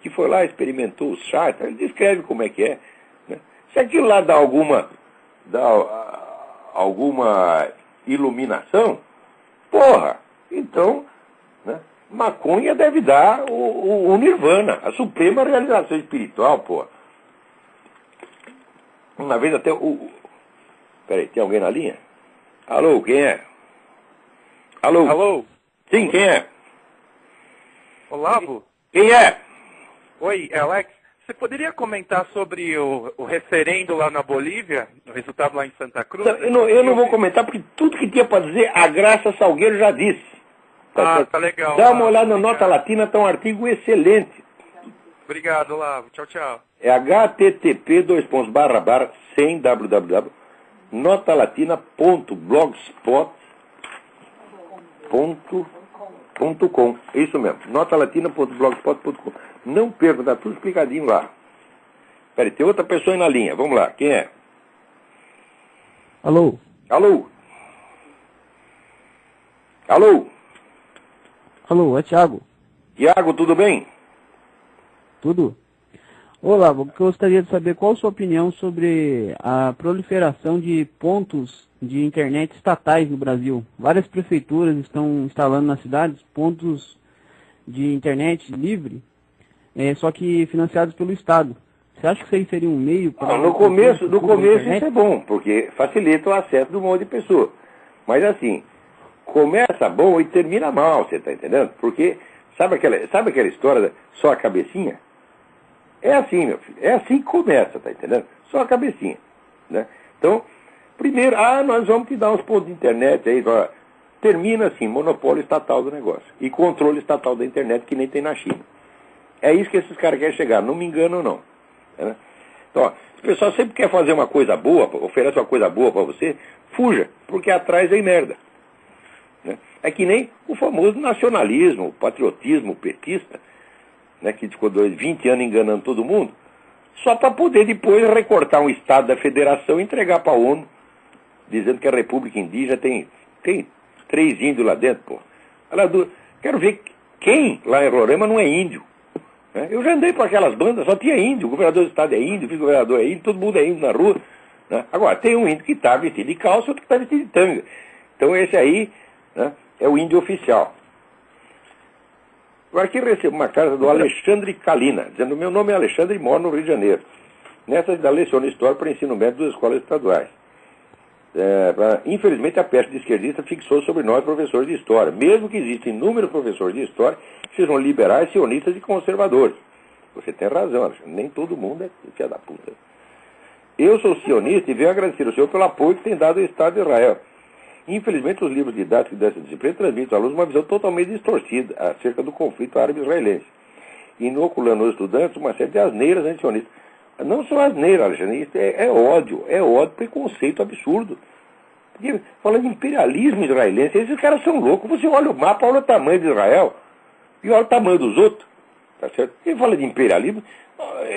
que foi lá, experimentou o chá, ele descreve como é que é. Né? Se aquilo lá dá alguma iluminação, porra, então, né, maconha deve dar o nirvana, a suprema realização espiritual, porra. Uma vez até Peraí, tem alguém na linha? Alô, quem é? Alô? Alô? Sim, quem é? Olavo? Quem é? Oi, Alex. Você poderia comentar sobre o referendo lá na Bolívia, o resultado lá em Santa Cruz? Eu não vou comentar, porque tudo que tinha para dizer, a Graça Salgueiro já disse. Tá legal. Dá uma olhada na Nota Latina, está um artigo excelente. Obrigado, Olavo. Tchau, tchau. É http://sem www notalatina.blogspot.com. É isso mesmo, notalatina.blogspot.com. Não perca, está tudo explicadinho lá. Peraí, tem outra pessoa aí na linha, vamos lá, quem é? Alô? Alô? Alô? Alô, é Thiago. Tiago, tudo bem? Tudo? Olá, eu gostaria de saber qual a sua opinião sobre a proliferação de pontos de internet estatais no Brasil. Várias prefeituras estão instalando nas cidades pontos de internet livre, só que financiados pelo Estado. Você acha que isso aí seria um meio para... No começo isso é bom, porque facilita o acesso de um monte de pessoa. Mas assim, começa bom e termina mal, você está entendendo? Porque, sabe aquela história só a cabecinha? É assim, meu filho. É assim que começa, tá entendendo? Só a cabecinha, né? Então, primeiro, nós vamos te dar uns pontos de internet aí. Termina assim, monopólio estatal do negócio. E controle estatal da internet, que nem tem na China. É isso que esses caras querem chegar. Não me enganam, não. Né? Então, se o pessoal sempre quer fazer uma coisa boa, oferece uma coisa boa para você, fuja, porque atrás vem merda. Né? É que nem o famoso nacionalismo, o patriotismo petista, né, que ficou 20 anos enganando todo mundo, só para poder depois recortar um Estado da Federação e entregar para a ONU, dizendo que a República Indígena tem 3 índios lá dentro, pô. Quero ver quem lá em Roraima não é índio. Né? Eu já andei para aquelas bandas, só tinha índio, o governador do Estado é índio, o vice-governador é índio, todo mundo é índio na rua. Né? Agora, tem um índio que está vestido de calça e outro que está vestido de tanga. Então esse aí, né, é o índio oficial. Eu aqui recebo uma carta do Alexandre Kalina, dizendo: meu nome é Alexandre e moro no Rio de Janeiro. Nessa cidade leciono História para ensino médio das escolas estaduais. Infelizmente, a peste de esquerdista fixou sobre nós, professores de História, mesmo que existem inúmeros professores de História que sejam liberais, sionistas e conservadores. Você tem razão, Alexandre, nem todo mundo é filha da puta. Eu sou sionista e venho agradecer ao senhor pelo apoio que tem dado ao Estado de Israel. Infelizmente, os livros didáticos dessa disciplina transmitem aos alunos uma visão totalmente distorcida acerca do conflito árabe-israelense, inoculando aos estudantes uma série de asneiras antisionistas. Não só asneira, Alexandre, isso é ódio, preconceito absurdo. Porque, falando de imperialismo israelense, esses caras são loucos. Você olha o mapa, olha o tamanho de Israel e olha o tamanho dos outros. Tá certo? Quem fala de imperialismo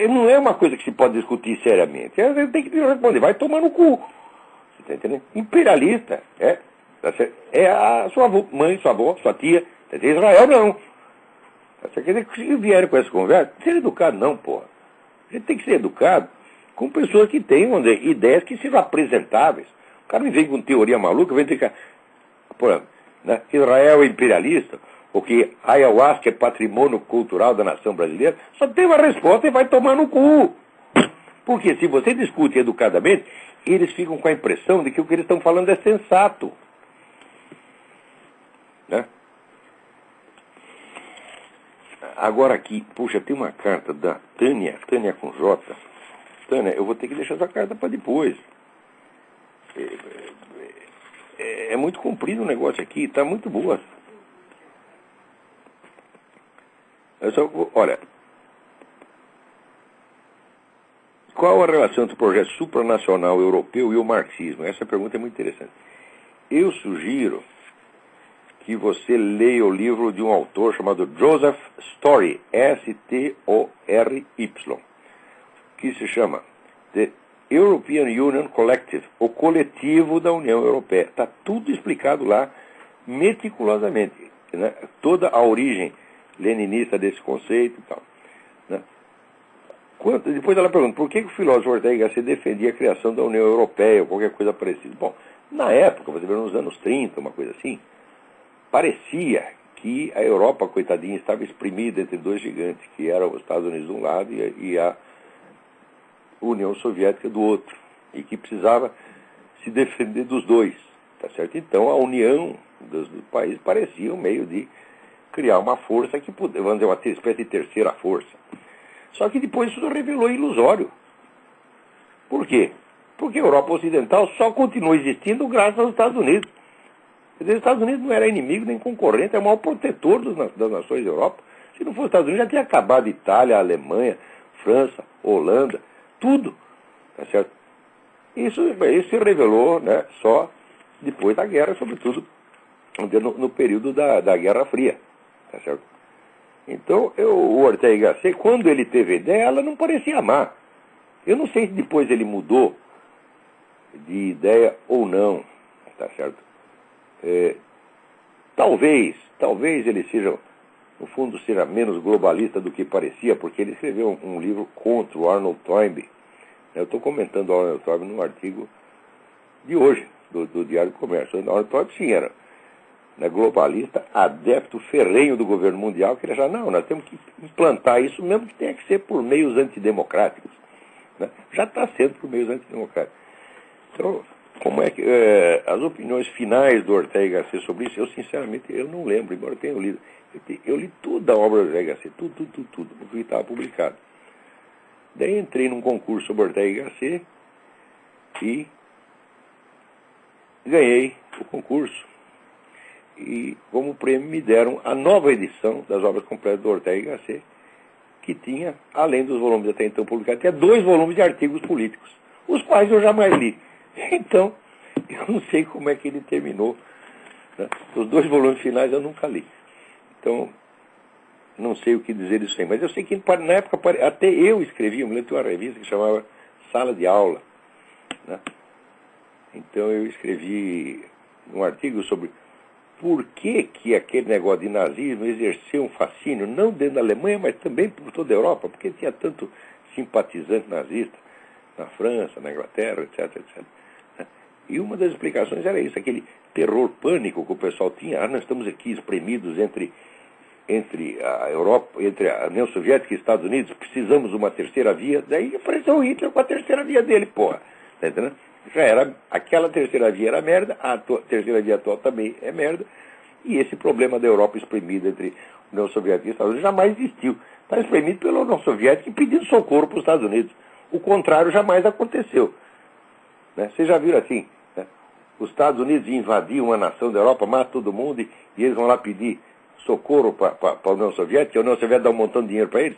não é uma coisa que se pode discutir seriamente. Você tem que responder, vai tomar no cu. Você está entendendo? Imperialista tá certo? É a sua mãe, sua avó, sua tia. Tá certo? Israel não. Tá certo? Quer dizer, se vierem com essa conversa, ser educado não, porra. A gente tem que ser educado com pessoas que tenham ideias que sejam apresentáveis. O cara não vem com teoria maluca, vem ficar. Por exemplo, né? Israel é imperialista, ou que ayahuasca é patrimônio cultural da nação brasileira, só tem uma resposta e vai tomar no cu. Porque se você discute educadamente, eles ficam com a impressão de que o que eles estão falando é sensato. Né? Agora aqui, puxa, tem uma carta da Tânia com J. Tânia, eu vou ter que deixar essa carta para depois. É muito comprido o negócio aqui, está muito boa. Olha, qual a relação entre o projeto supranacional europeu e o marxismo? Essa pergunta é muito interessante. Eu sugiro que você leia o livro de um autor chamado Joseph Story, S-T-O-R-Y, que se chama The European Union Collective, o coletivo da União Europeia. Está tudo explicado lá meticulosamente, né? Toda a origem leninista desse conceito e tal. Né? Depois ela pergunta, por que o filósofo Ortega Gasset defendia a criação da União Europeia ou qualquer coisa parecida? Bom, na época, você vê nos anos 30, uma coisa assim, parecia que a Europa, coitadinha, estava exprimida entre dois gigantes, que eram os Estados Unidos de um lado e a União Soviética do outro, e que precisava se defender dos dois, tá certo? Então a união dos países parecia um meio de criar uma força que pudesse, vamos dizer, uma espécie de terceira força. Só que depois isso revelou ilusório. Por quê? Porque a Europa Ocidental só continuou existindo graças aos Estados Unidos. Quer dizer, os Estados Unidos não era inimigo nem concorrente, é o maior protetor das nações da Europa. Se não fosse os Estados Unidos, já tinha acabado Itália, Alemanha, França, Holanda, tudo. Tá certo? Isso se revelou, né, só depois da guerra, sobretudo no período da Guerra Fria. Tá certo? Então, o Ortega Gasset, quando ele teve ideia, ela não parecia má. Eu não sei se depois ele mudou de ideia ou não. Tá certo? Talvez ele seja, no fundo, seja menos globalista do que parecia, porque ele escreveu um livro contra o Arnold Toynbee. Eu estou comentando o Arnold Toynbee num artigo de hoje, do Diário do Comércio. O Arnold Toynbee, sim, era, né, globalista, adepto ferrenho do governo mundial, que ele já, não, nós temos que implantar isso, mesmo que tenha que ser por meios antidemocráticos. Né? Já está sendo por meios antidemocráticos. Então, como é que as opiniões finais do Ortega Gasset sobre isso, eu sinceramente eu não lembro, embora eu tenha lido. Eu li toda a obra do Ortega Gasset, tudo, porque estava publicado. Daí entrei num concurso sobre Ortega Gasset e ganhei o concurso. E como prêmio me deram a nova edição das obras completas do Ortega Gasset, que tinha, além dos volumes até então publicados, tinha 2 volumes de artigos políticos, os quais eu jamais li. Então, eu não sei como é que ele terminou. Né? Os 2 volumes finais eu nunca li. Então, não sei o que dizer disso aí. Mas eu sei que na época, até eu escrevi, eu me lembro de uma revista que chamava Sala de Aula. Né? Então eu escrevi um artigo sobre por que aquele negócio de nazismo exerceu um fascínio, não dentro da Alemanha, mas também por toda a Europa, porque tinha tanto simpatizante nazista na França, na Inglaterra, etc. E uma das explicações era isso, aquele terror pânico que o pessoal tinha. Nós estamos aqui espremidos entre entre a Europa, entre a União Soviética e Estados Unidos, precisamos de uma terceira via, daí apareceu o Hitler com a terceira via dele, porra. Tá entendendo? Já era, aquela terceira via era merda, a terceira via atual também é merda, e esse problema da Europa espremida entre a União Soviética e Estados Unidos jamais existiu. Está espremido pela União Soviética e pedindo socorro para os Estados Unidos. O contrário jamais aconteceu. Né? Vocês já viram assim, né? Os Estados Unidos invadiam uma nação da Europa, matam todo mundo e eles vão lá pedir socorro para a União Soviética, e a União Soviética dá um montão de dinheiro para eles.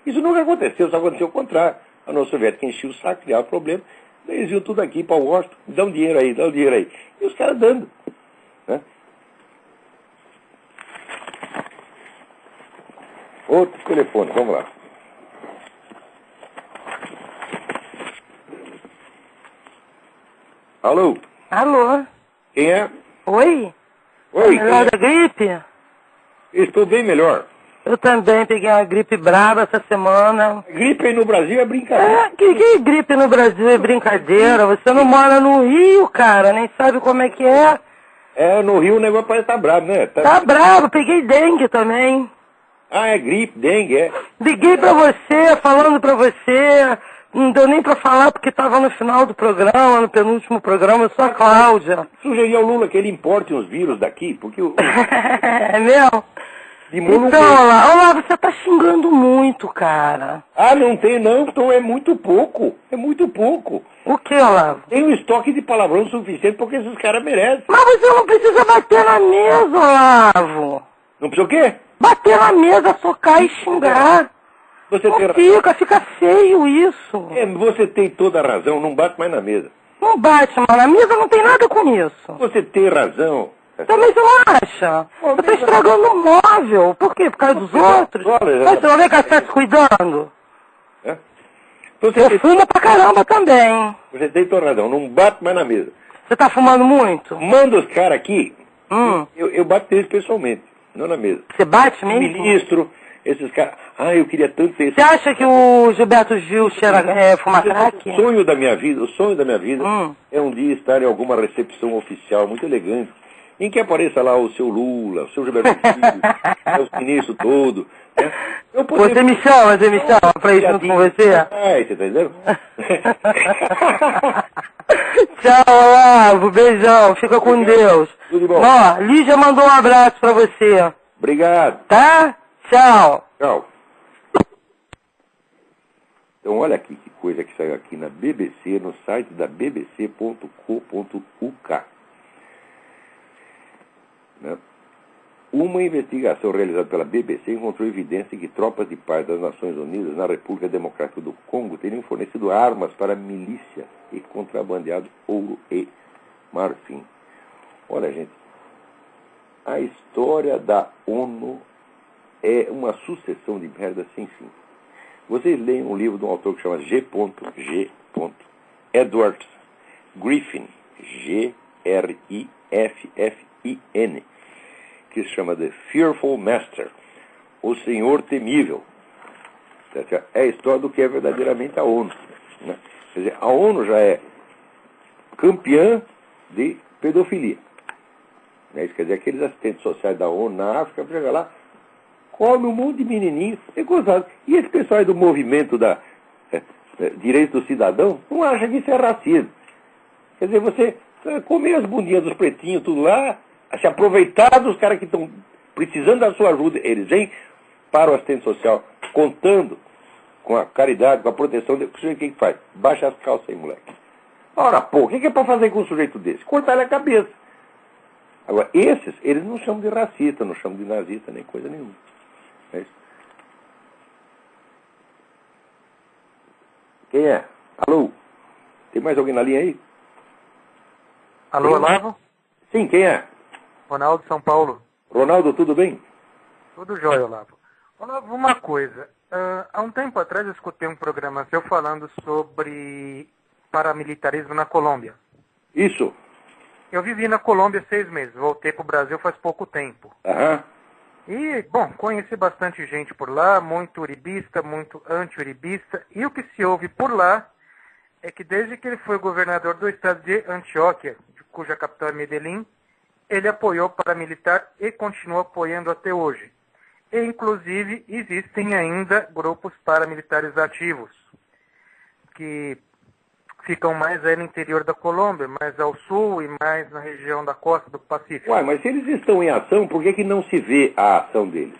Isso nunca aconteceu, só aconteceu o contrário. A União Soviética enchia o saco, criava problema, daí eles iam tudo aqui para Washington, dá um dinheiro aí, dá um dinheiro aí. E os caras dando. Né? Outro telefone, vamos lá. Alô? Alô? Quem é? Oi? Oi, Melhor da gripe? Estou bem melhor. Eu também peguei uma gripe brava essa semana. Gripe aí no Brasil é brincadeira. Que gripe no Brasil é brincadeira? Você não mora no Rio, cara, nem sabe como é que é. É, no Rio o negócio parece estar bravo, né? Tá bravo, peguei dengue também. Ah, é gripe, dengue, é. Liguei pra você, falando pra você. Não deu nem pra falar porque tava no final do programa, no penúltimo programa, eu sou a Cláudia. Sugeri ao Lula que ele importe uns vírus daqui, porque o... É mesmo? Então, Olá, você tá xingando muito, cara. Ah, não tem não, então é muito pouco. É muito pouco. O que, Olavo? Tem um estoque de palavrão suficiente porque esses caras merecem. Mas você não precisa bater na mesa, Olavo. Não precisa o quê? Bater na mesa, socar e xingar. Você Não tem fica feio isso. você tem toda a razão, não bate mais na mesa. Não bate, mas na mesa não tem nada com isso. Você tem razão. Também você não acha? Você tá estragando o móvel. Por quê? Por causa dos outros? Mas você não vê que está se cuidando? É? Então Eu fumo pra caramba também. Você tem toda a razão, não bate mais na mesa. Você tá fumando muito? Manda os caras aqui, Hum. eu bato neles pessoalmente, não na mesa. Você bate mesmo? Ministro, esses caras... Ah, eu queria tanto ter... Você acha que o Gilberto Gil fuma crack? O sonho da minha vida Hum. é um dia estar em alguma recepção oficial muito elegante, em que apareça lá o seu Lula, o seu Gilberto Gil, o ministro todo. Né? Você me chama pra ir junto com você? Ai, você tá entendendo? Tchau, Olavo, beijão, fica com Deus. Tudo de bom. Ó, Lígia mandou um abraço pra você. Obrigado. Tá? Tchau. Tchau. Então olha aqui que coisa que saiu aqui na BBC, no site da bbc.co.uk. Né? Uma investigação realizada pela BBC encontrou evidência que tropas de paz das Nações Unidas na República Democrática do Congo teriam fornecido armas para a milícia e contrabandeado ouro e marfim. Olha, gente, a história da ONU é uma sucessão de merda sem fim. Vocês leem um livro de um autor que chama G.G. Edward Griffin, Griffin, que se chama The Fearful Master, o Senhor Temível. É a história do que é verdadeiramente a ONU. Né? Quer dizer, a ONU já é campeã de pedofilia. Né? Isso quer dizer, aqueles assistentes sociais da ONU na África, chega lá, come um monte de menininho, é gozado. E esse pessoal aí do movimento da direito do cidadão não acha que isso é racismo. Quer dizer, você comer as bundinhas dos pretinhos, tudo lá, se aproveitar dos caras que estão precisando da sua ajuda, eles vêm para o assistente social, contando com a caridade, com a proteção, o que faz? Baixa as calças aí, moleque. Ora, pô, o que é para fazer com um sujeito desse? Cortar-lhe a cabeça. Agora, esses, eles não chamam de racista, não chamam de nazista, nem coisa nenhuma. É isso. Quem é? Alô? Tem mais alguém na linha aí? Alô, Olavo? Sim, quem é? Ronaldo, São Paulo. Ronaldo, tudo bem? Tudo jóia, Olavo. Olavo, uma coisa. Há um tempo atrás eu escutei um programa seu falando sobre paramilitarismo na Colômbia. Isso. Eu vivi na Colômbia 6 meses. Voltei para o Brasil faz pouco tempo. Aham. E, bom, conheci bastante gente por lá, muito uribista, muito anti-uribista. E o que se ouve por lá é que desde que ele foi governador do estado de Antioquia, cuja capital é Medellín, ele apoiou o paramilitar e continua apoiando até hoje. E, inclusive, existem ainda grupos paramilitares ativos, que ficam mais aí no interior da Colômbia, mais ao sul e mais na região da costa do Pacífico. Uai, mas se eles estão em ação, por que não se vê a ação deles?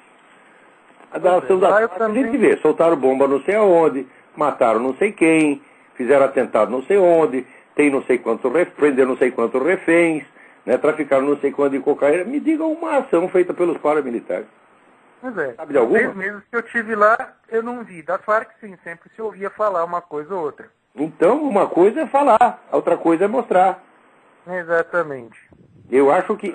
A da ação da FARC a gente vê. Soltaram bomba não sei aonde, mataram não sei quem, fizeram atentado não sei onde, tem não sei quantos prenderam não sei quantos reféns, né, traficaram não sei quanto de cocaína. Me diga uma ação feita pelos paramilitares. Pois é. Sabe de alguma? 6 meses que eu tive lá, eu não vi. Da FARC, sim, sempre se ouvia falar uma coisa ou outra. Então, uma coisa é falar, a outra coisa é mostrar. Exatamente. Eu acho que,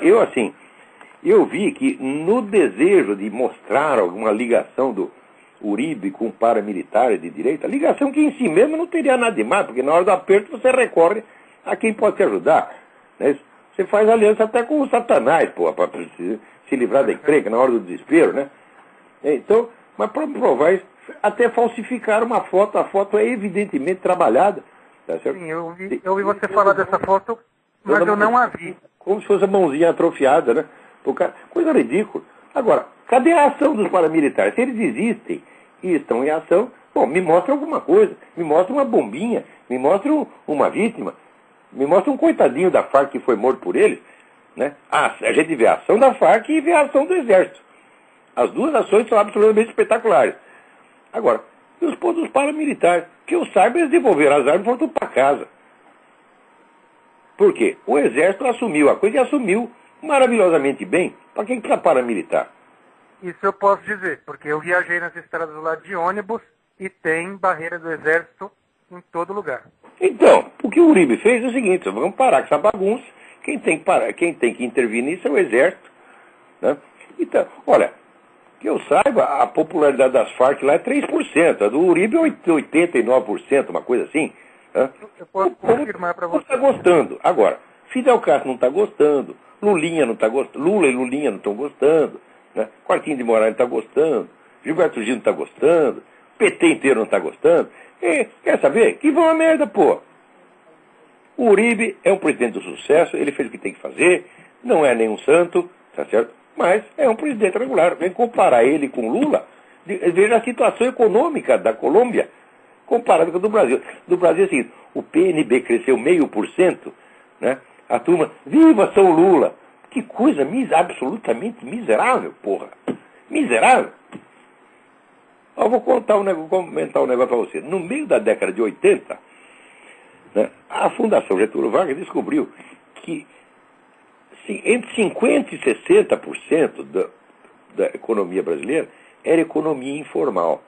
eu vi que no desejo de mostrar alguma ligação do Uribe com paramilitares de direita, ligação que em si mesmo não teria nada demais, porque na hora do aperto você recorre a quem pode te ajudar. Né? Você faz aliança até com o Satanás, para se livrar da encrenca na hora do desespero, né? Então, mas para provar isso, até falsificar uma foto, a foto é evidentemente trabalhada. Tá certo? Sim, eu ouvi você falar dessa foto, mas eu não a vi. Como se fosse a mãozinha atrofiada, né? Coisa ridícula. Agora, cadê a ação dos paramilitares? Se eles existem e estão em ação, bom, me mostra alguma coisa. Me mostra uma bombinha, me mostra uma vítima, me mostra um coitadinho da FARC que foi morto por eles. Né? A gente vê a ação da FARC e vê a ação do Exército. As duas ações são absolutamente espetaculares. Agora, e os pontos paramilitares? Que eu saiba, eles devolveram as armas e foram tudo para casa. Por quê? O Exército assumiu a coisa e assumiu maravilhosamente bem. Para quem precisa paramilitar? Isso eu posso dizer, porque eu viajei nas estradas lá de ônibus e tem barreira do Exército em todo lugar. Então, o que o Uribe fez é o seguinte: vamos parar com essa bagunça. Quem tem que intervir nisso é o Exército. Né? Então, olha, que eu saiba, a popularidade das Farc lá é 3%, a do Uribe é 89%, uma coisa assim. Né? Eu posso confirmar para você. Não está gostando. Agora, Fidel Castro não está gostando, Lulinha não está gostando, Lula e Lulinha não estão gostando, né? Quartinho de Moraes não está gostando, Gilberto Gil não está gostando, PT inteiro não está gostando. E, quer saber? Que vão a merda, pô. O Uribe é um presidente de sucesso, ele fez o que tem que fazer, não é nenhum santo, tá certo? Mas é um presidente regular. Vem comparar ele com Lula, veja a situação econômica da Colômbia comparada com a do Brasil. Do Brasil, assim, o PNB cresceu 0,5%, né? A turma, viva São Lula! Que coisa absolutamente miserável, porra! Miserável! Eu vou comentar um negócio para você. No meio da década de 80, né, a Fundação Getúlio Vargas descobriu que entre 50% e 60% da economia brasileira era economia informal.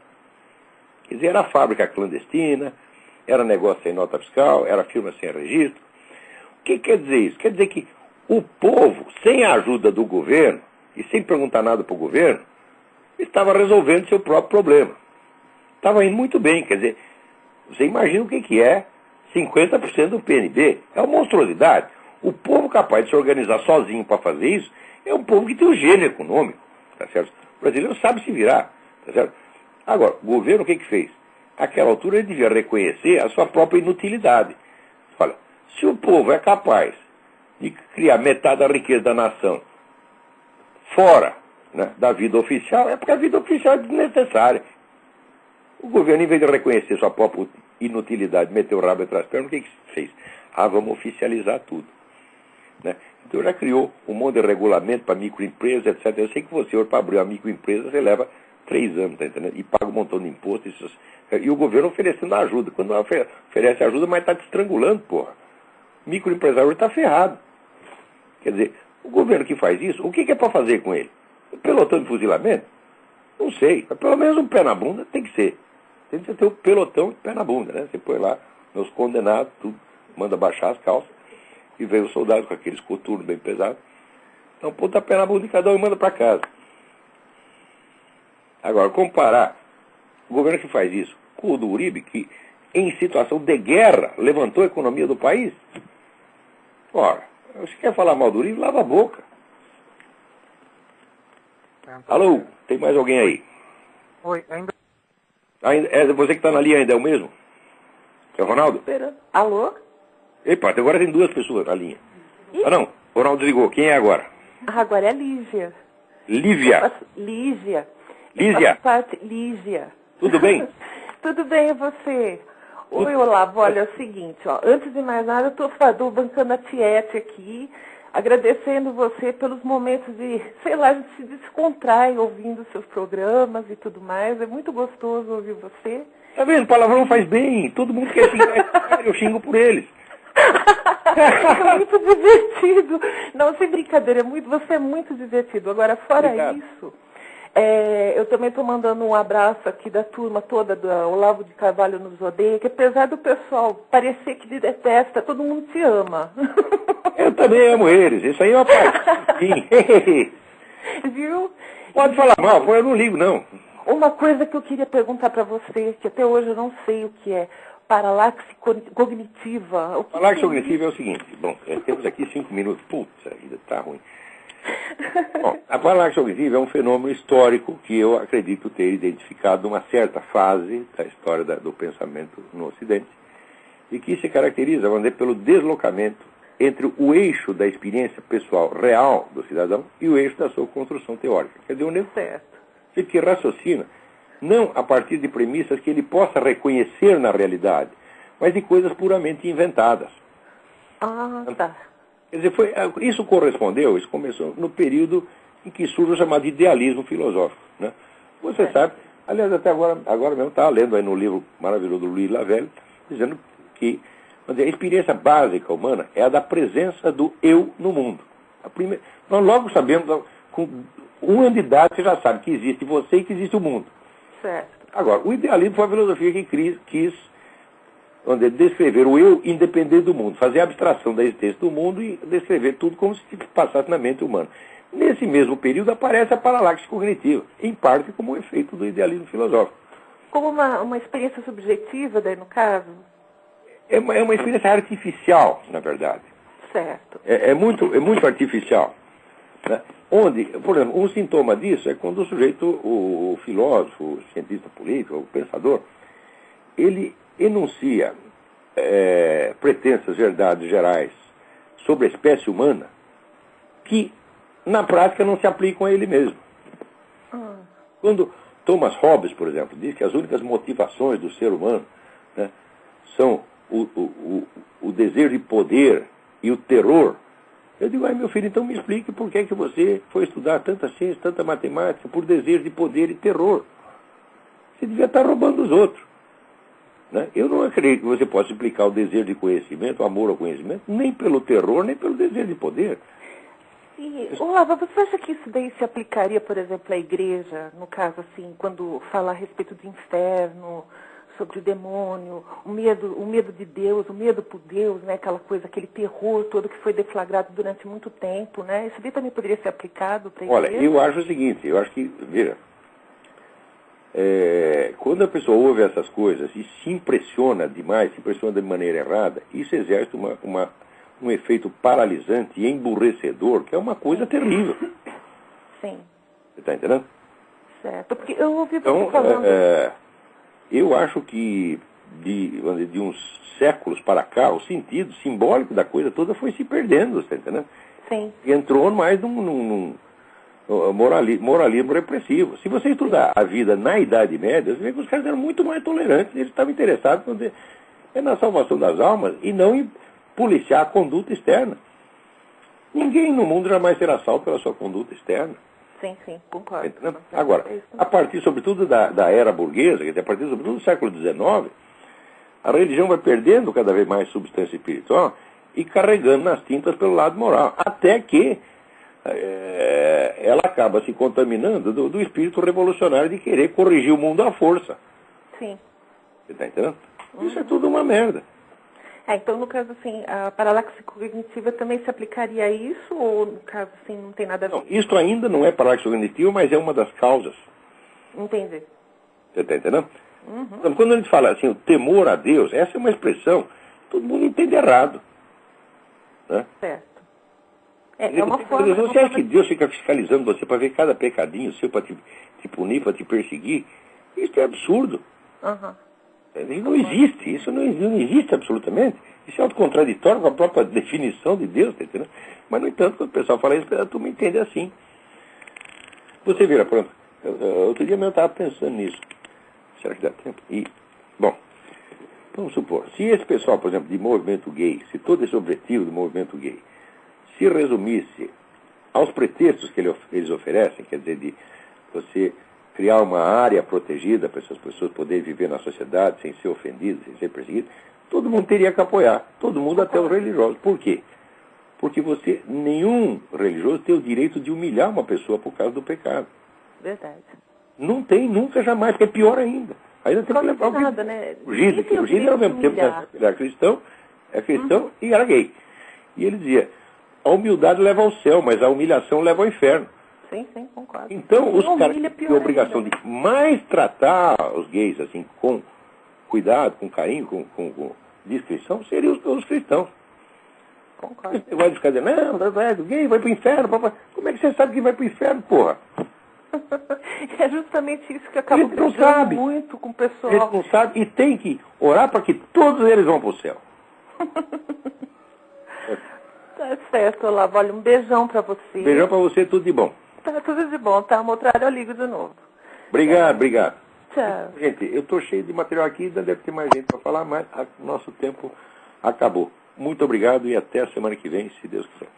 Quer dizer, era fábrica clandestina, era negócio sem nota fiscal, era firma sem registro. O que quer dizer isso? Quer dizer que o povo, sem a ajuda do governo e sem perguntar nada para o governo, estava resolvendo seu próprio problema. Estava indo muito bem. Quer dizer, você imagina o que é 50% do PNB. É uma monstruosidade. O povo capaz de se organizar sozinho para fazer isso é um povo que tem um gênio econômico. Tá certo? O brasileiro sabe se virar. Tá certo? Agora, o governo o que fez? Àquela altura ele devia reconhecer a sua própria inutilidade. Olha, se o povo é capaz de criar metade da riqueza da nação fora, né, da vida oficial, é porque a vida oficial é desnecessária. O governo, em vez de reconhecer sua própria inutilidade, meteu o rabo atrás das pernas, o que fez? Vamos oficializar tudo. Né? Então já criou um monte de regulamento para microempresas, etc. Eu sei que você, para abrir uma microempresa, você leva 3 anos, tá entendendo? E paga um montão de imposto. E o governo oferecendo ajuda. Quando oferece ajuda, mas está te estrangulando, porra. O microempresário está ferrado. Quer dizer, o governo que faz isso, o que é para fazer com ele? Pelotão de fuzilamento? Não sei. Mas pelo menos um pé na bunda tem que ser. Tem que ter um pelotão de pé na bunda, né? Você põe lá meus condenados, tudo, manda baixar as calças, e vem os soldados com aqueles coturnos bem pesados. Então, puta pé na bunda e cada um manda para casa. Agora, comparar o governo que faz isso com o do Uribe, que em situação de guerra levantou a economia do país, ora, você quer falar mal do Uribe, lava a boca. Alô, tem mais alguém aí? Oi, ainda... É você que está na linha ainda, é o mesmo? É o Ronaldo? Alô? Epa, agora tem 2 pessoas na linha. Não, o Ronaldo desligou. Quem é agora? Agora é Lívia. Lívia? Lívia. Lígia, Lígia. tudo bem? Tudo bem, e você? Oi, Olavo, olha, é o seguinte, ó, antes de mais nada, eu estou bancando a Tiete aqui, agradecendo você pelos momentos de, sei lá, a gente se descontrai ouvindo seus programas e tudo mais, é muito gostoso ouvir você. Tá vendo? Palavrão faz bem, todo mundo quer xingar, eu xingo por eles. É muito divertido. Não, sem brincadeira, você é muito divertido. Agora, fora Obrigado. isso, eu também estou mandando um abraço aqui da turma toda do Olavo de Carvalho nos odeia, que apesar do pessoal parecer que te detesta, todo mundo te ama. Eu também amo eles, isso aí é uma parte. Sim. Viu? Pode falar mal, eu não ligo, não. Uma coisa que eu queria perguntar para você, que até hoje eu não sei o que é, paralaxe cognitiva. Paralaxe cognitiva é o seguinte, bom, temos aqui 5 minutos, putz, a vida tá ruim. Bom, a paralaxe cognitiva é um fenômeno histórico que eu acredito ter identificado uma certa fase da história do pensamento no Ocidente e que se caracteriza, vamos dizer, pelo deslocamento entre o eixo da experiência pessoal real do cidadão e o eixo da sua construção teórica. Quer dizer, onde ele que raciocina, não a partir de premissas que ele possa reconhecer na realidade, mas de coisas puramente inventadas. Ah, tá. Quer dizer, isso começou no período em que surge o chamado idealismo filosófico. Né? Você sabe, aliás, até agora mesmo estava lendo aí no livro maravilhoso do Louis Lavelle, dizendo que a experiência básica humana é a da presença do eu no mundo. Nós logo sabemos, com um ano de idade você já sabe que existe você e que existe o mundo. Certo. Agora, o idealismo foi a filosofia que quis descrever o eu independente do mundo, fazer a abstração da existência do mundo e descrever tudo como se passasse na mente humana. Nesse mesmo período aparece a paralaxe cognitiva, em parte como um efeito do idealismo filosófico. Como uma experiência subjetiva, daí no caso? É uma experiência artificial, na verdade. Certo. É muito artificial. Né? Onde, por exemplo, um sintoma disso é quando o sujeito, o filósofo, o cientista político, o pensador, ele enuncia pretensas verdades gerais sobre a espécie humana que, na prática, não se aplicam a ele mesmo. Quando Thomas Hobbes, por exemplo, diz que as únicas motivações do ser humano, né, são o desejo de poder e o terror, eu digo, meu filho, então me explique por que você foi estudar tanta ciência, tanta matemática, por desejo de poder e terror. Você devia estar roubando os outros. Né? Eu não acredito que você possa explicar o desejo de conhecimento, o amor ao conhecimento, nem pelo terror, nem pelo desejo de poder. E, Olavo, você acha que isso daí se aplicaria, por exemplo, à igreja, no caso, assim, quando fala a respeito do inferno, sobre o demônio, o medo de Deus, o medo por Deus, né, aquela coisa, aquele terror todo que foi deflagrado durante muito tempo, né? Isso daí também poderia ser aplicado para a igreja? Olha, eu acho o seguinte, eu acho que, veja, quando a pessoa ouve essas coisas e se impressiona demais, se impressiona de maneira errada, isso exerce um efeito paralisante e emburrecedor, que é uma coisa terrível. Sim. Você está entendendo? Certo, porque eu ouvi você falando... eu acho que de uns séculos para cá, o sentido simbólico da coisa toda foi se perdendo, você está entendendo? Sim. E entrou mais num moralismo repressivo. Se você estudar a vida na Idade Média, você vê que os caras eram muito mais tolerantes, eles estavam interessados na salvação das almas e não em policiar a conduta externa. Ninguém no mundo jamais será salvo pela sua conduta externa. Sim, concordo. Agora, a partir, sobretudo, da era burguesa, a partir, sobretudo, do século XIX, a religião vai perdendo cada vez mais substância espiritual e carregando nas tintas pelo lado moral, até que ela acaba se contaminando do espírito revolucionário de querer corrigir o mundo à força. Sim. Você está entendendo? Isso é tudo uma merda. Então, no caso, assim, a paralaxe cognitiva também se aplicaria a isso, ou, no caso, assim, não tem nada a ver? Não, isso ainda não é paralaxe cognitiva, mas é uma das causas. Entendi. Você está entendendo? Então, quando a gente fala assim, o temor a Deus, essa é uma expressão que todo mundo entende errado. Né? Certo. É uma forma... Você acha que Deus fica fiscalizando você para ver cada pecadinho seu, para te punir, para te perseguir? Isso é absurdo. Não existe, isso não existe absolutamente. Isso é autocontradictório com a própria definição de Deus, tá entendendo? Mas, no entanto, quando o pessoal fala isso, tu me entende assim. Você vira, pronto, Outro dia mesmo eu estava pensando nisso. Será que dá tempo? Bom, vamos supor, se esse pessoal, por exemplo, de movimento gay, se todo esse objetivo do movimento gay se resumisse aos pretextos que eles oferecem, quer dizer, de você criar uma área protegida para essas pessoas poderem viver na sociedade sem ser ofendidas, sem ser perseguidas, todo mundo teria que apoiar, todo mundo, até os religiosos. Por quê? Porque nenhum religioso tem o direito de humilhar uma pessoa por causa do pecado. Verdade. Não tem, nunca, jamais, porque é pior ainda. Ainda tem que levar nada, né? o Gide, ao mesmo tempo, era cristão e era gay. E ele dizia, a humildade leva ao céu, mas a humilhação leva ao inferno. Sim, concordo. Então, os caras têm a obrigação de mais tratar os gays assim, com cuidado, com carinho, com discrição, seriam os cristãos. Concordo. Você vai ficar dizendo, não, o gay vai pro inferno. Como é que você sabe que vai pro inferno, porra? É justamente isso que acaba não sabe muito com o pessoal. Eles não sabem e tem que orar para que todos eles vão para o céu. Tá certo, Olavo. Olha, um beijão para você. Beijão para você, tudo de bom. Tá tudo de bom, tá? Uma outra hora eu ligo de novo. Obrigado. Tchau. Gente, eu estou cheio de material aqui, ainda deve ter mais gente para falar, mas nosso tempo acabou. Muito obrigado e até a semana que vem, se Deus quiser.